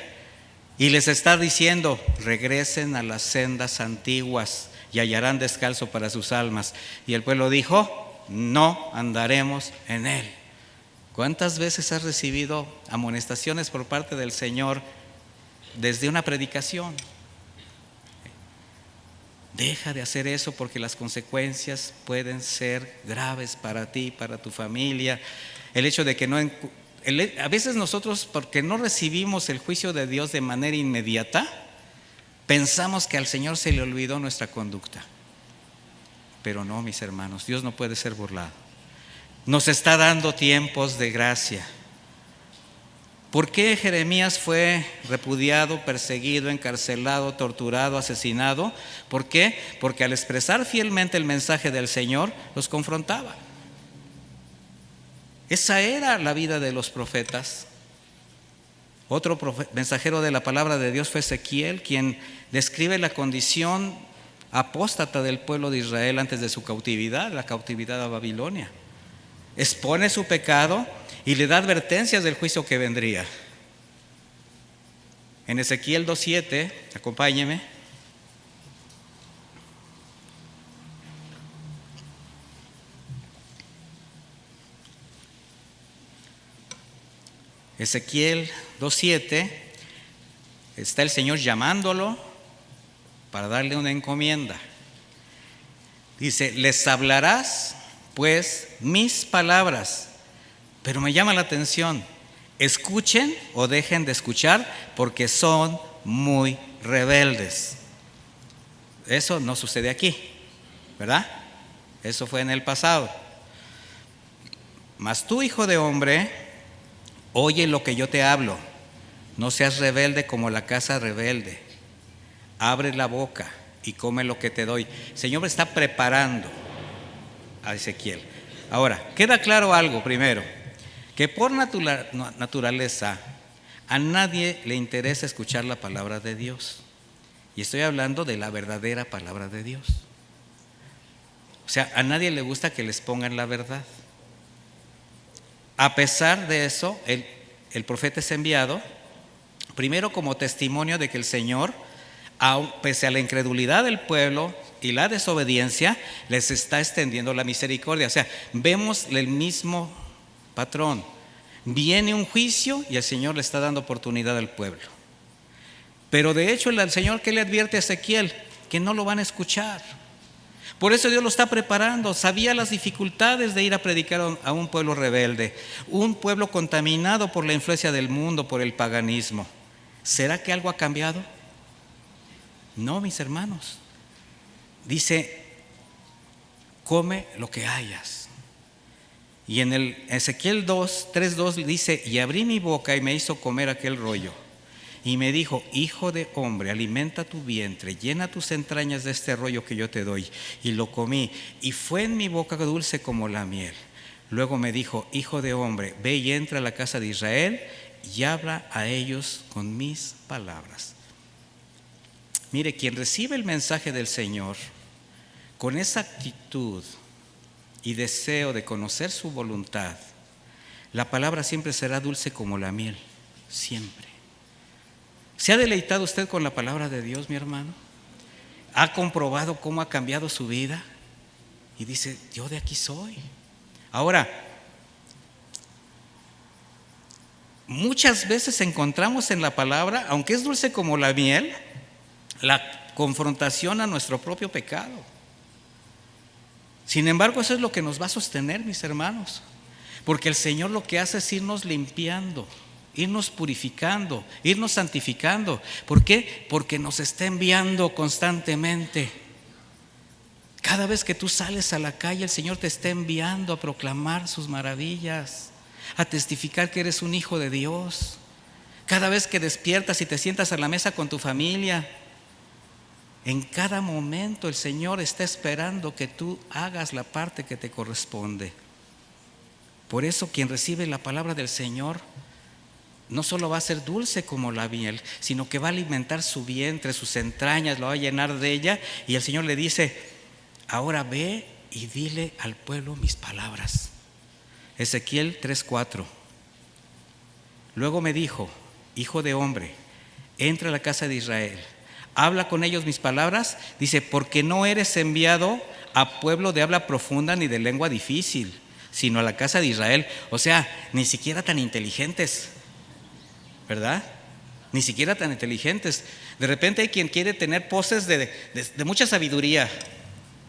y les está diciendo: regresen a las sendas antiguas y hallarán descanso para sus almas. Y el pueblo dijo: no andaremos en él. ¿Cuántas veces has recibido amonestaciones por parte del Señor desde una predicación? Deja de hacer eso porque las consecuencias pueden ser graves para ti, para tu familia. El hecho de que a veces nosotros, porque no recibimos el juicio de Dios de manera inmediata, pensamos que al Señor se le olvidó nuestra conducta. Pero no, mis hermanos, Dios no puede ser burlado. Nos está dando tiempos de gracia. ¿Por qué Jeremías fue repudiado, perseguido, encarcelado, torturado, asesinado? ¿Por qué? Porque al expresar fielmente el mensaje del Señor, los confrontaba. Esa era la vida de los profetas. Otro mensajero de la palabra de Dios fue Ezequiel, quien describe la condición apóstata del pueblo de Israel antes de su cautividad, la cautividad a Babilonia. Expone su pecado y le da advertencias del juicio que vendría. En Ezequiel 2:7, acompáñeme. Ezequiel 2:7, está el Señor llamándolo para darle una encomienda. Dice: les hablarás pues mis palabras. Pero me llama la atención: escuchen o dejen de escuchar porque son muy rebeldes. Eso no sucede aquí, ¿verdad? Eso fue en el pasado. Mas tú, hijo de hombre, oye lo que yo te hablo. No seas rebelde como la casa rebelde. Abre la boca y come lo que te doy. El Señor está preparando a Ezequiel. Ahora, queda claro algo primero, que por naturaleza a nadie le interesa escuchar la palabra de Dios. Y estoy hablando de la verdadera palabra de Dios. O sea, a nadie le gusta que les pongan la verdad. A pesar de eso, el profeta es enviado primero como testimonio de que el Señor, pese a la incredulidad del pueblo y la desobediencia, les está extendiendo la misericordia. O sea, vemos el mismo patrón. Viene un juicio y el Señor le está dando oportunidad al pueblo. Pero de hecho el Señor, ¿qué le advierte a Ezequiel? Que no lo van a escuchar. Por eso Dios lo está preparando. Sabía las dificultades de ir a predicar a un pueblo rebelde, un pueblo contaminado por la influencia del mundo, por el paganismo. ¿Será que algo ha cambiado? No, mis hermanos. Dice: come lo que hayas. Y en el Ezequiel 3:2 dice: y abrí mi boca y me hizo comer aquel rollo. Y me dijo: hijo de hombre, alimenta tu vientre, llena tus entrañas de este rollo que yo te doy. Y lo comí, y fue en mi boca dulce como la miel. Luego me dijo: hijo de hombre, ve y entra a la casa de Israel y habla a ellos con mis palabras. Mire, quien recibe el mensaje del Señor con esa actitud y deseo de conocer su voluntad, la palabra siempre será dulce como la miel, siempre. ¿Se ha deleitado usted con la palabra de Dios, mi hermano? ¿Ha comprobado cómo ha cambiado su vida? Y dice: yo de aquí soy. Ahora, muchas veces encontramos en la palabra, aunque es dulce como la miel, la confrontación a nuestro propio pecado. Sin embargo, eso es lo que nos va a sostener, mis hermanos, porque el Señor lo que hace es irnos limpiando, irnos purificando, irnos santificando. ¿Por qué? Porque nos está enviando constantemente. Cada vez que tú sales a la calle, el Señor te está enviando a proclamar sus maravillas, a testificar que eres un hijo de Dios. Cada vez que despiertas y te sientas a la mesa con tu familia, en cada momento el Señor está esperando que tú hagas la parte que te corresponde. Por eso quien recibe la palabra del Señor no solo va a ser dulce como la miel, sino que va a alimentar su vientre, sus entrañas, lo va a llenar de ella. Y el Señor le dice: ahora ve y dile al pueblo mis palabras. Ezequiel 3:4. Luego me dijo: hijo de hombre, entra a la casa de Israel, habla con ellos mis palabras. Dice: porque no eres enviado a pueblo de habla profunda ni de lengua difícil, sino a la casa de Israel. O sea, ni siquiera tan inteligentes, ¿verdad? Ni siquiera tan inteligentes. De repente hay quien quiere tener poses de mucha sabiduría,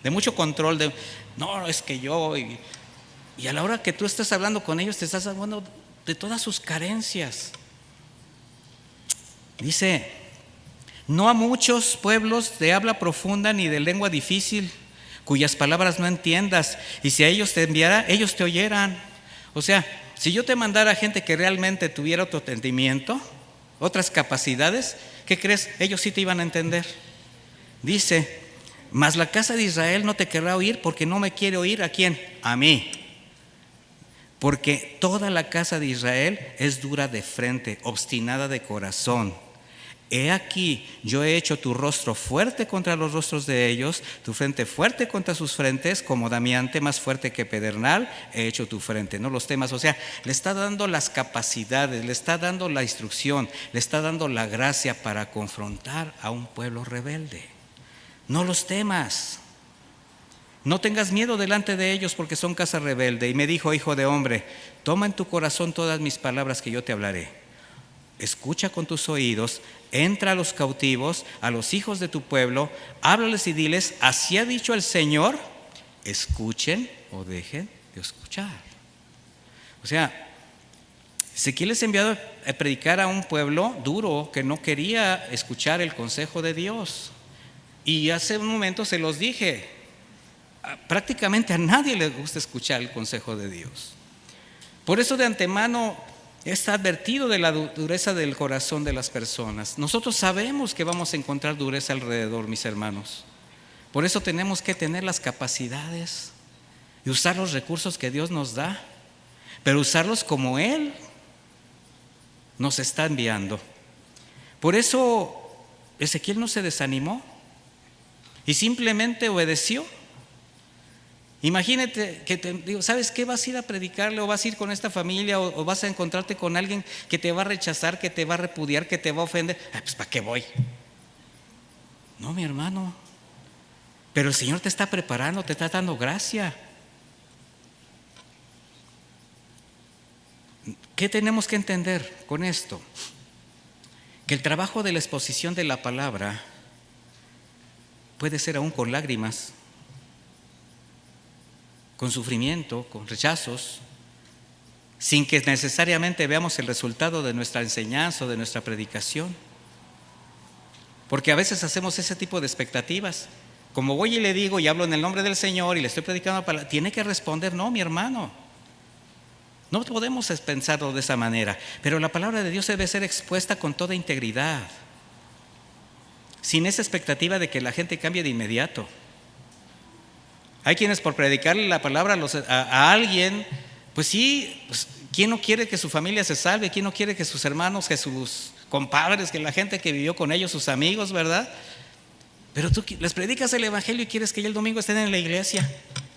de mucho control, no, es que yo, y a la hora que tú estás hablando con ellos te estás hablando de todas sus carencias. Dice: no a muchos pueblos de habla profunda ni de lengua difícil, cuyas palabras no entiendas, y si a ellos te enviara, ellos te oyeran. O sea, si yo te mandara gente que realmente tuviera otro entendimiento, otras capacidades, ¿qué crees? Ellos sí te iban a entender. Dice: mas la casa de Israel no te querrá oír, porque no me quiere oír. ¿A quién? A mí. Porque toda la casa de Israel es dura de frente, obstinada de corazón. He aquí, yo he hecho tu rostro fuerte contra los rostros de ellos, tu frente fuerte contra sus frentes, como damiante más fuerte que pedernal, he hecho tu frente. No los temas. O sea, le está dando las capacidades, le está dando la instrucción, le está dando la gracia para confrontar a un pueblo rebelde. No los temas. No tengas miedo delante de ellos, porque son casa rebelde. Y me dijo: hijo de hombre, toma en tu corazón todas mis palabras que yo te hablaré. Escucha con tus oídos, entra a los cautivos, a los hijos de tu pueblo, háblales y diles: así ha dicho el Señor, escuchen o dejen de escuchar. O sea, Ezequiel es enviado a predicar a un pueblo duro que no quería escuchar el consejo de Dios. Y hace un momento se los dije, prácticamente a nadie le gusta escuchar el consejo de Dios. Por eso de antemano está advertido de la dureza del corazón de las personas. Nosotros sabemos que vamos a encontrar dureza alrededor, mis hermanos. Por eso tenemos que tener las capacidades y usar los recursos que Dios nos da, pero usarlos como Él nos está enviando. Por eso Ezequiel no se desanimó y simplemente obedeció. Imagínate que te digo: ¿sabes qué? Vas a ir a predicarle, o vas a ir con esta familia, o vas a encontrarte con alguien que te va a rechazar, que te va a repudiar, que te va a ofender. Pues ¿para qué voy? No, mi hermano. Pero el Señor te está preparando, te está dando gracia. ¿Qué tenemos que entender con esto? Que el trabajo de la exposición de la palabra puede ser aún con lágrimas, con sufrimiento, con rechazos, sin que necesariamente veamos el resultado de nuestra enseñanza o de nuestra predicación. Porque a veces hacemos ese tipo de expectativas. Como voy y le digo y hablo en el nombre del Señor y le estoy predicando la palabra, tiene que responder. No, mi hermano, no podemos pensarlo de esa manera. Pero la palabra de Dios debe ser expuesta con toda integridad, sin esa expectativa de que la gente cambie de inmediato. Hay quienes por predicarle la palabra a alguien, pues sí, pues, ¿quién no quiere que su familia se salve? ¿Quién no quiere que sus hermanos, que sus compadres, que la gente que vivió con ellos, sus amigos, ¿verdad? Pero tú les predicas el evangelio y quieres que ya el domingo estén en la iglesia,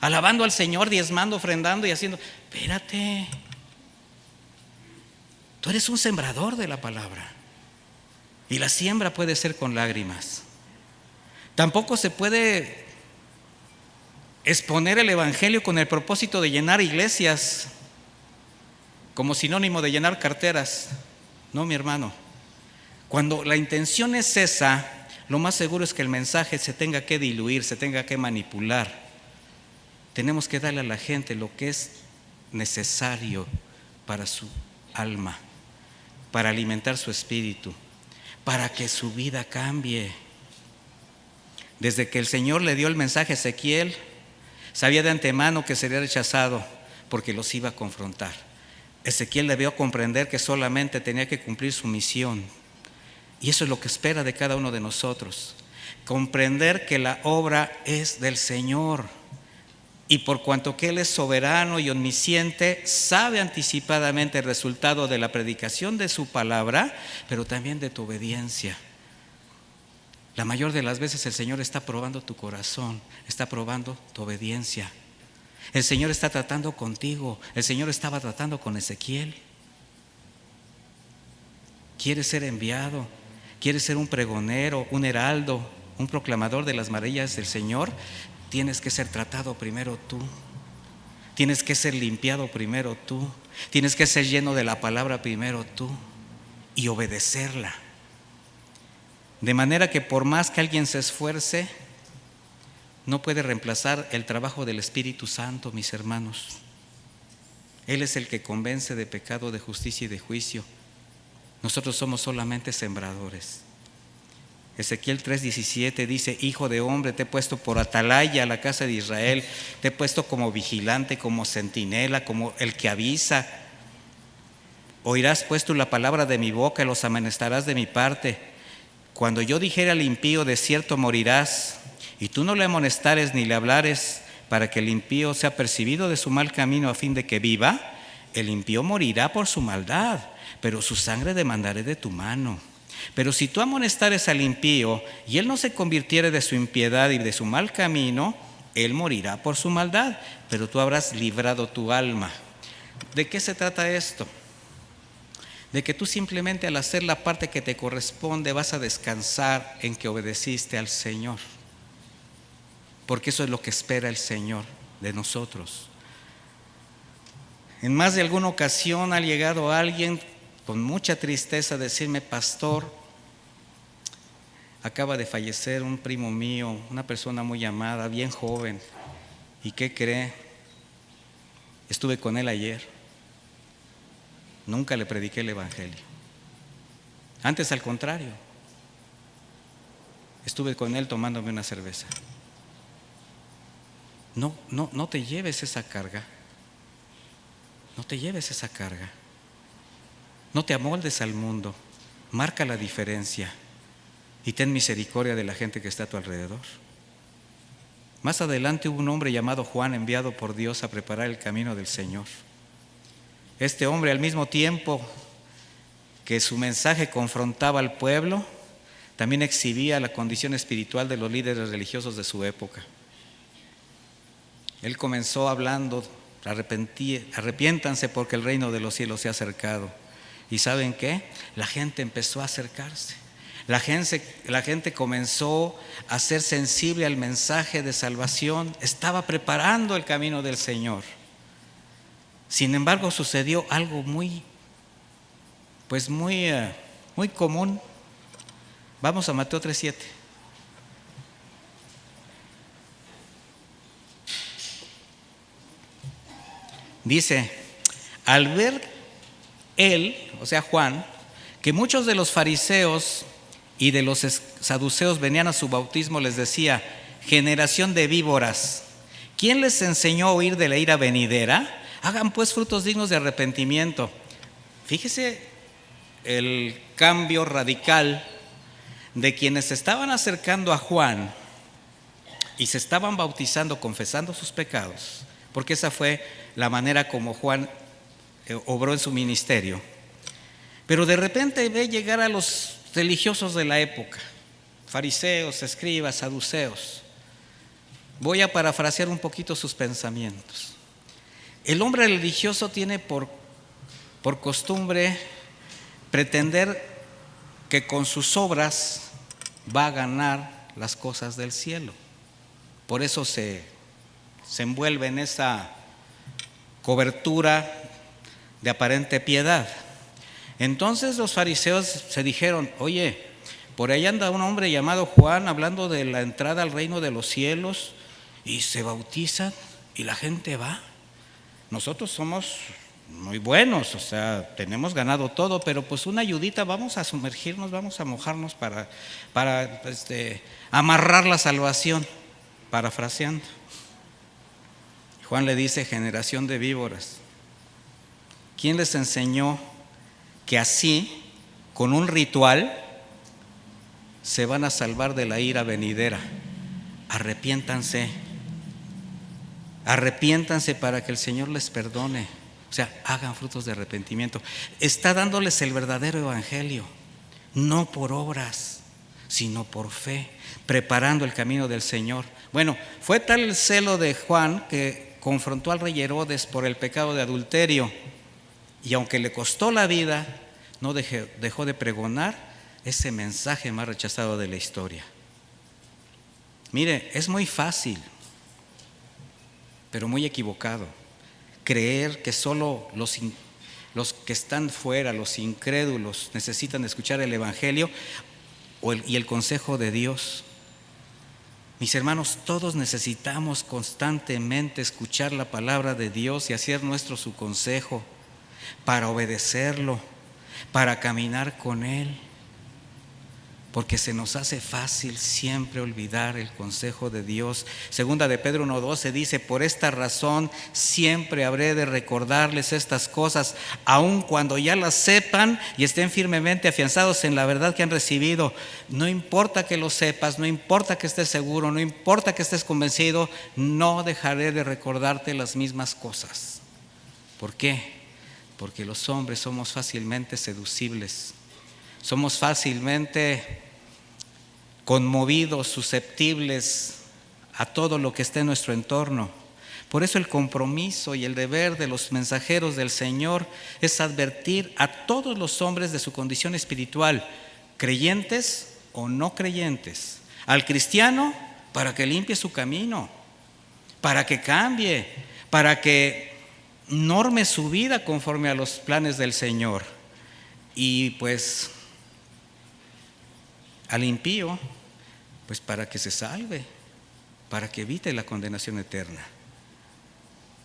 alabando al Señor, diezmando, ofrendando y haciendo. Espérate, tú eres un sembrador de la palabra, y la siembra puede ser con lágrimas. Tampoco se puede exponer el evangelio con el propósito de llenar iglesias, como sinónimo de llenar carteras. No, mi hermano. Cuando la intención es esa, lo más seguro es que el mensaje se tenga que diluir, se tenga que manipular. Tenemos que darle a la gente lo que es necesario para su alma, para alimentar su espíritu, para que su vida cambie. Desde que el Señor le dio el mensaje a Ezequiel, sabía de antemano que sería rechazado porque los iba a confrontar. Ezequiel debió comprender que solamente tenía que cumplir su misión. Y eso es lo que espera de cada uno de nosotros. Comprender que la obra es del Señor. Y por cuanto que Él es soberano y omnisciente, sabe anticipadamente el resultado de la predicación de su palabra, pero también de tu obediencia. La mayor de las veces el Señor está probando tu corazón, está probando tu obediencia. El Señor está tratando contigo. El Señor estaba tratando con Ezequiel. ¿Quieres ser enviado? ¿Quieres ser un pregonero, un heraldo, un proclamador de las maravillas del Señor? Tienes que ser tratado primero tú. Tienes que ser limpiado primero tú. Tienes que ser lleno de la palabra primero tú y obedecerla. De manera que por más que alguien se esfuerce, no puede reemplazar el trabajo del Espíritu Santo, mis hermanos. Él es el que convence de pecado, de justicia y de juicio. Nosotros somos solamente sembradores. Ezequiel 3:17 dice: Hijo de hombre, te he puesto por atalaya a la casa de Israel, te he puesto como vigilante, como centinela, como el que avisa. Oirás pues tú la palabra de mi boca y los amonestarás de mi parte. Cuando yo dijere al impío, de cierto morirás, y tú no le amonestares ni le hablares, para que el impío sea percibido de su mal camino a fin de que viva, el impío morirá por su maldad, pero su sangre demandaré de tu mano. Pero si tú amonestares al impío y él no se convirtiere de su impiedad y de su mal camino, él morirá por su maldad, pero tú habrás librado tu alma. ¿De qué se trata esto? De que tú simplemente al hacer la parte que te corresponde vas a descansar en que obedeciste al Señor, porque eso es lo que espera el Señor de nosotros. En más de alguna ocasión ha llegado alguien con mucha tristeza a decirme: pastor, acaba de fallecer un primo mío, una persona muy amada, bien joven, ¿y qué cree? Estuve con él ayer, nunca le prediqué el evangelio. Antes, al contrario, estuve con él tomándome una cerveza. No te lleves esa carga. No te lleves esa carga. No te amoldes al mundo. Marca la diferencia y ten misericordia de la gente que está a tu alrededor. Más adelante hubo un hombre llamado Juan, enviado por Dios a preparar el camino del Señor. Este hombre, al mismo tiempo que su mensaje confrontaba al pueblo, también exhibía la condición espiritual de los líderes religiosos de su época. Él comenzó hablando: arrepiéntanse porque el reino de los cielos se ha acercado. ¿Y saben qué? La gente empezó a acercarse. La gente comenzó a ser sensible al mensaje de salvación. Estaba preparando el camino del Señor. Sin embargo, sucedió algo muy común. Vamos a Mateo 3:7. Dice: al ver él, o sea Juan, que muchos de los fariseos y de los saduceos venían a su bautismo, les decía: generación de víboras, ¿quién les enseñó a huir de la ira venidera? Hagan pues frutos dignos de arrepentimiento. Fíjese el cambio radical de quienes se estaban acercando a Juan y se estaban bautizando, confesando sus pecados, porque esa fue la manera como Juan obró en su ministerio. Pero de repente ve llegar a los religiosos de la época, fariseos, escribas, saduceos. Voy a parafrasear un poquito sus pensamientos. El hombre religioso tiene por costumbre pretender que con sus obras va a ganar las cosas del cielo. Por eso se envuelve en esa cobertura de aparente piedad. Entonces los fariseos se dijeron: oye, por ahí anda un hombre llamado Juan hablando de la entrada al reino de los cielos, y se bautizan y la gente va. Nosotros somos muy buenos, o sea, tenemos ganado todo, pero pues una ayudita, vamos a sumergirnos, vamos a mojarnos para amarrar la salvación, parafraseando. Juan le dice: generación de víboras, ¿quién les enseñó que así, con un ritual, se van a salvar de la ira venidera? Arrepiéntanse para que el Señor les perdone. O sea, hagan frutos de arrepentimiento. Está dándoles el verdadero evangelio, no por obras, sino por fe, preparando el camino del Señor. Bueno, fue tal el celo de Juan que confrontó al rey Herodes por el pecado de adulterio, y aunque le costó la vida, no dejó de pregonar ese mensaje más rechazado de la historia. Mire, es muy fácil, pero muy equivocado, creer que solo los que están fuera, los incrédulos, necesitan escuchar el Evangelio y el consejo de Dios. Mis hermanos, todos necesitamos constantemente escuchar la palabra de Dios y hacer nuestro su consejo, para obedecerlo, para caminar con Él, porque se nos hace fácil siempre olvidar el consejo de Dios. Segunda de Pedro 1:12 dice: por esta razón siempre habré de recordarles estas cosas, aun cuando ya las sepan y estén firmemente afianzados en la verdad que han recibido. No importa que lo sepas, no importa que estés seguro, no importa que estés convencido, no dejaré de recordarte las mismas cosas. ¿Por qué? Porque los hombres somos fácilmente seducibles. Somos fácilmente conmovidos, susceptibles a todo lo que esté en nuestro entorno. Por eso el compromiso y el deber de los mensajeros del Señor es advertir a todos los hombres de su condición espiritual, creyentes o no creyentes. Al cristiano, para que limpie su camino, para que cambie, para que norme su vida conforme a los planes del Señor. Y pues al impío, pues para que se salve, para que evite la condenación eterna.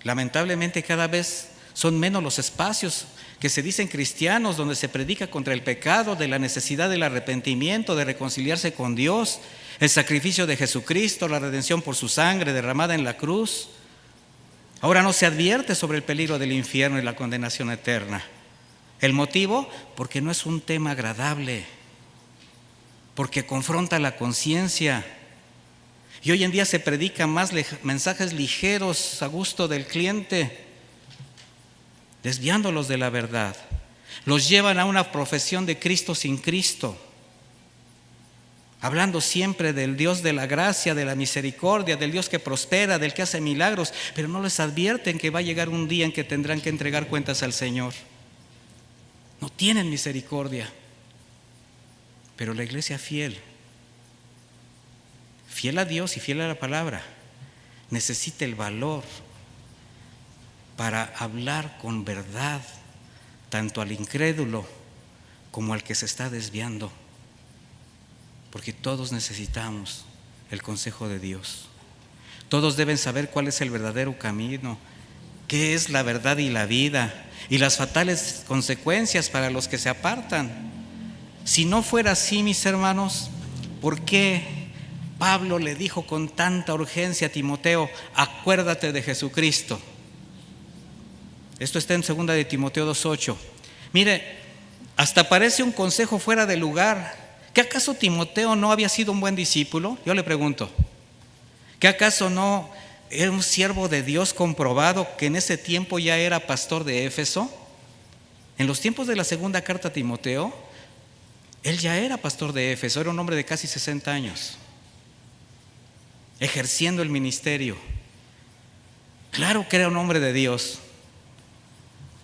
Lamentablemente cada vez son menos los espacios que se dicen cristianos donde se predica contra el pecado, de la necesidad del arrepentimiento, de reconciliarse con Dios, el sacrificio de Jesucristo, la redención por su sangre derramada en la cruz. Ahora no se advierte sobre el peligro del infierno y la condenación eterna. ¿El motivo? Porque no es un tema agradable, porque confronta la conciencia. Y hoy en día se predican más mensajes ligeros a gusto del cliente, desviándolos de la verdad. Los llevan a una profesión de Cristo sin Cristo, hablando siempre del Dios de la gracia, de la misericordia, del Dios que prospera, del que hace milagros, pero no les advierten que va a llegar un día en que tendrán que entregar cuentas al Señor. No tienen misericordia. Pero la iglesia fiel a Dios y fiel a la palabra, necesita el valor para hablar con verdad tanto al incrédulo como al que se está desviando, porque todos necesitamos el consejo de Dios. Todos deben saber cuál es el verdadero camino, qué es la verdad y la vida, y las fatales consecuencias para los que se apartan. Si no fuera así, mis hermanos, ¿por qué Pablo le dijo con tanta urgencia a Timoteo: acuérdate de Jesucristo? Esto está en 2 de Timoteo 2:8. Mire, hasta parece un consejo fuera de lugar. ¿Qué acaso Timoteo no había sido un buen discípulo? Yo le pregunto, ¿qué acaso no era un siervo de Dios comprobado que en ese tiempo ya era pastor de Éfeso? En los tiempos de la segunda carta a Timoteo, él ya era pastor de Éfeso, era un hombre de casi 60 años, ejerciendo el ministerio. Claro que era un hombre de Dios,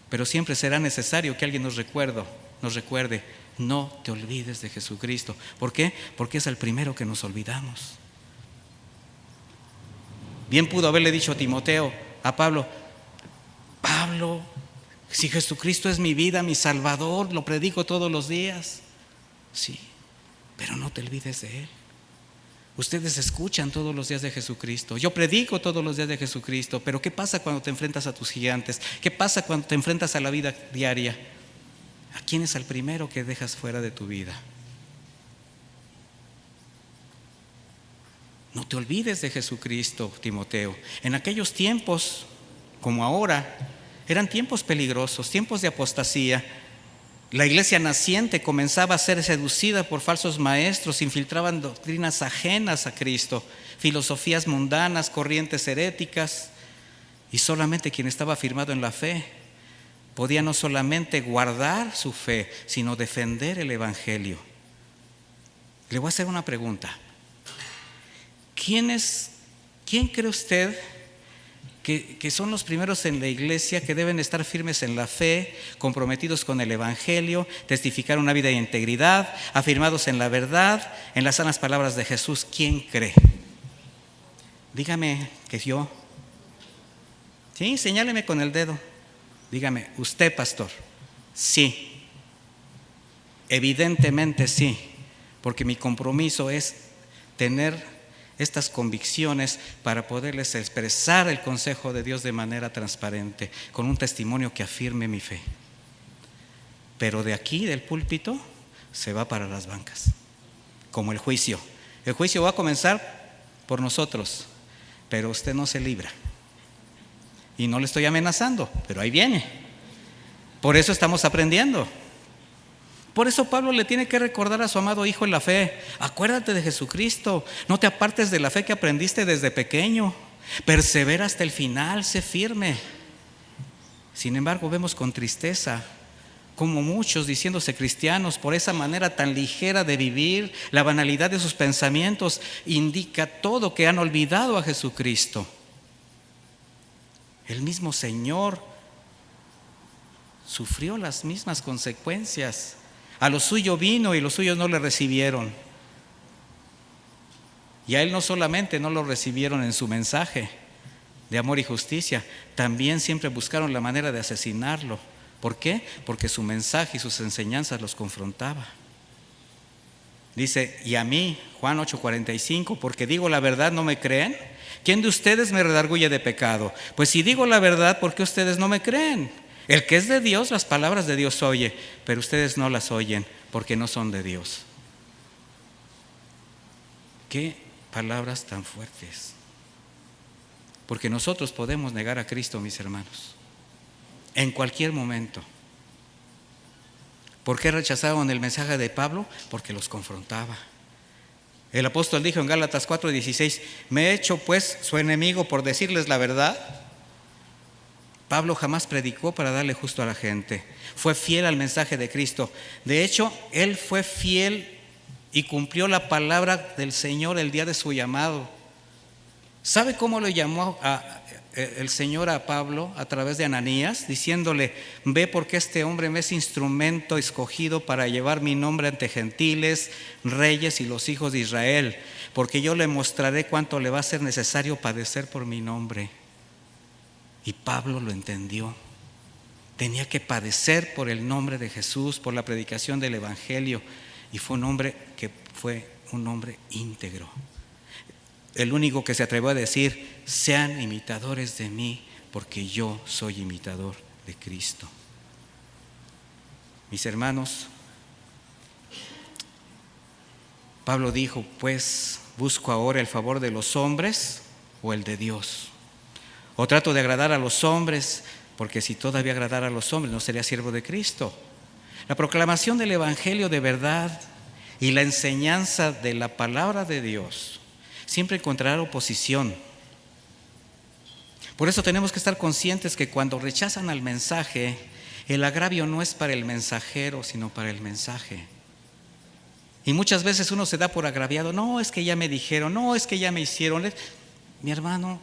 pero siempre será necesario que alguien nos recuerde: no te olvides de Jesucristo. ¿Por qué? Porque es el primero que nos olvidamos. Bien pudo haberle dicho a Timoteo, a Pablo: Pablo, si Jesucristo es mi vida, mi Salvador, lo predico todos los días. Sí, pero no te olvides de Él. Ustedes escuchan todos los días de Jesucristo, yo predico todos los días de Jesucristo, pero ¿qué pasa cuando te enfrentas a tus gigantes? ¿Qué pasa cuando te enfrentas a la vida diaria? ¿A quién es el primero que dejas fuera de tu vida? No te olvides de Jesucristo, Timoteo. En aquellos tiempos, como ahora, eran tiempos peligrosos, tiempos de apostasía. La iglesia naciente comenzaba a ser seducida por falsos maestros, infiltraban doctrinas ajenas a Cristo, filosofías mundanas, corrientes heréticas, y solamente quien estaba firmado en la fe podía no solamente guardar su fe, sino defender el Evangelio. Le voy a hacer una pregunta. ¿Quién cree usted que son los primeros en la iglesia que deben estar firmes en la fe, comprometidos con el Evangelio, testificar una vida de integridad, afirmados en la verdad, en las sanas palabras de Jesús? ¿Quién cree? Dígame que yo. Sí, señáleme con el dedo. Dígame, ¿usted, pastor? Sí. Evidentemente sí, porque mi compromiso es tener estas convicciones para poderles expresar el consejo de Dios de manera transparente, con un testimonio que afirme mi fe. Pero de aquí, del púlpito, se va para las bancas, como el juicio. El juicio va a comenzar por nosotros, pero usted no se libra. Y no le estoy amenazando, pero ahí viene. Por eso estamos aprendiendo. Por eso Pablo le tiene que recordar a su amado hijo en la fe: acuérdate de Jesucristo, no te apartes de la fe que aprendiste desde pequeño, persevera hasta el final, sé firme. Sin embargo, vemos con tristeza como muchos, diciéndose cristianos, por esa manera tan ligera de vivir, la banalidad de sus pensamientos indica todo que han olvidado a Jesucristo. El mismo Señor sufrió las mismas consecuencias. A lo suyo vino y los suyos no le recibieron. Y a él no solamente no lo recibieron en su mensaje de amor y justicia, también siempre buscaron la manera de asesinarlo. ¿Por qué? Porque su mensaje y sus enseñanzas los confrontaba. Dice, y a mí, Juan 8:45, porque digo la verdad, ¿no me creen? ¿Quién de ustedes me redarguye de pecado? Pues si digo la verdad, ¿por qué ustedes no me creen? El que es de Dios, las palabras de Dios oye, pero ustedes no las oyen porque no son de Dios. ¿Qué palabras tan fuertes? Porque nosotros podemos negar a Cristo, mis hermanos, en cualquier momento. ¿Por qué rechazaron el mensaje de Pablo? Porque los confrontaba. El apóstol dijo en Gálatas 4:16, ¿me he hecho pues su enemigo por decirles la verdad? Pablo jamás predicó para darle justo a la gente. Fue fiel al mensaje de Cristo. De hecho, él fue fiel y cumplió la palabra del Señor el día de su llamado. ¿Sabe cómo lo llamó el Señor a Pablo? A través de Ananías, diciéndole, ve porque este hombre me es instrumento escogido para llevar mi nombre ante gentiles, reyes y los hijos de Israel, porque yo le mostraré cuánto le va a ser necesario padecer por mi nombre. Y Pablo lo entendió. Tenía que padecer por el nombre de Jesús, por la predicación del Evangelio. Y fue un hombre que fue un hombre íntegro. El único que se atrevió a decir, sean imitadores de mí, porque yo soy imitador de Cristo. Mis hermanos, Pablo dijo, pues, ¿busco ahora el favor de los hombres o el de Dios? ¿O trato de agradar a los hombres? Porque si todavía agradara a los hombres, no sería siervo de Cristo. La proclamación del Evangelio de verdad y la enseñanza de la palabra de Dios siempre encontrará oposición. Por eso tenemos que estar conscientes que cuando rechazan al mensaje, el agravio no es para el mensajero, sino para el mensaje. Y muchas veces uno se da por agraviado, no, es que ya me dijeron, no, es que ya me hicieron. Mi hermano,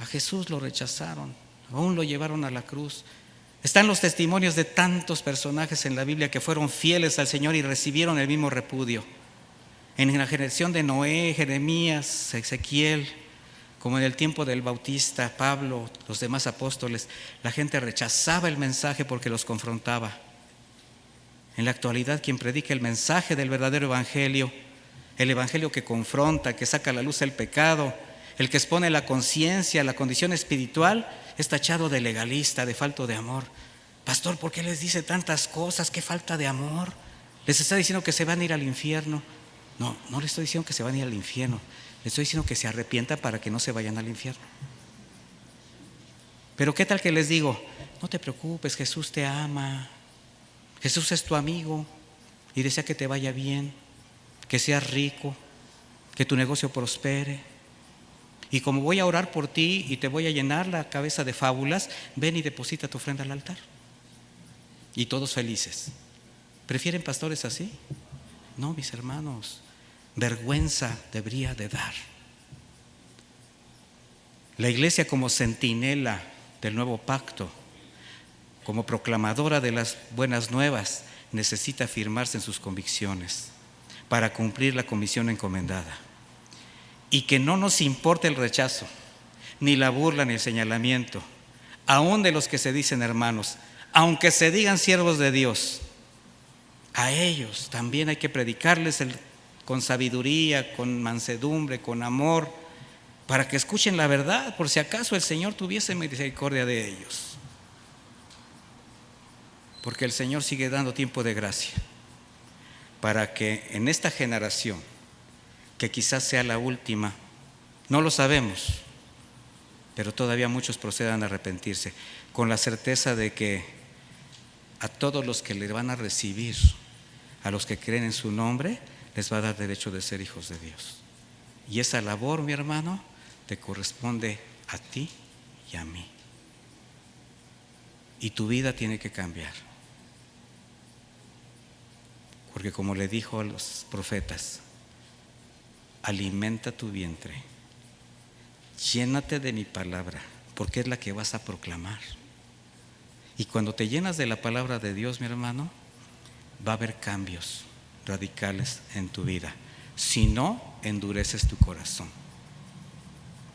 a Jesús lo rechazaron, aún lo llevaron a la cruz. Están los testimonios de tantos personajes en la Biblia que fueron fieles al Señor y recibieron el mismo repudio. En la generación de Noé, Jeremías, Ezequiel, como en el tiempo del Bautista, Pablo, los demás apóstoles, la gente rechazaba el mensaje porque los confrontaba. En la actualidad, quien predica el mensaje del verdadero evangelio, el evangelio que confronta, que saca a la luz el pecado, el que expone la conciencia, la condición espiritual, es tachado de legalista, de falto de amor. Pastor, ¿por qué les dice tantas cosas? ¿Qué falta de amor? ¿Les está diciendo que se van a ir al infierno? No, no le estoy diciendo que se van a ir al infierno. Le estoy diciendo que se arrepientan para que no se vayan al infierno. Pero ¿qué tal que les digo? No te preocupes, Jesús te ama. Jesús es tu amigo y desea que te vaya bien, que seas rico, que tu negocio prospere. Y como voy a orar por ti y te voy a llenar la cabeza de fábulas, ven y deposita tu ofrenda al altar. Y todos felices. ¿Prefieren pastores así? No, mis hermanos, vergüenza debería de dar. La iglesia como centinela del nuevo pacto, como proclamadora de las buenas nuevas, necesita afirmarse en sus convicciones para cumplir la comisión encomendada. Y que no nos importe el rechazo, ni la burla, ni el señalamiento, aún de los que se dicen hermanos, aunque se digan siervos de Dios. A ellos también hay que predicarles con sabiduría, con mansedumbre, con amor, para que escuchen la verdad, por si acaso el Señor tuviese misericordia de ellos. Porque el Señor sigue dando tiempo de gracia para que en esta generación, que quizás sea la última, no lo sabemos, pero todavía muchos procedan a arrepentirse, con la certeza de que a todos los que le van a recibir, a los que creen en su nombre, les va a dar derecho de ser hijos de Dios. Y esa labor, mi hermano, te corresponde a ti y a mí. Y tu vida tiene que cambiar. Porque como le dijo a los profetas, alimenta tu vientre, llénate de mi palabra, porque es la que vas a proclamar. Y cuando te llenas de la palabra de Dios, mi hermano, va a haber cambios radicales en tu vida. Si no, endureces tu corazón.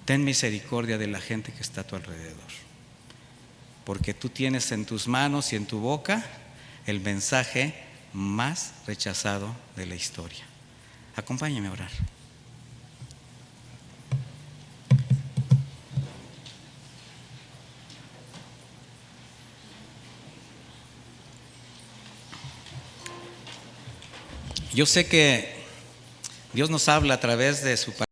Ten misericordia de la gente que está a tu alrededor, porque tú tienes en tus manos y en tu boca el mensaje más rechazado de la historia. Acompáñame a orar. Yo sé que Dios nos habla a través de su palabra.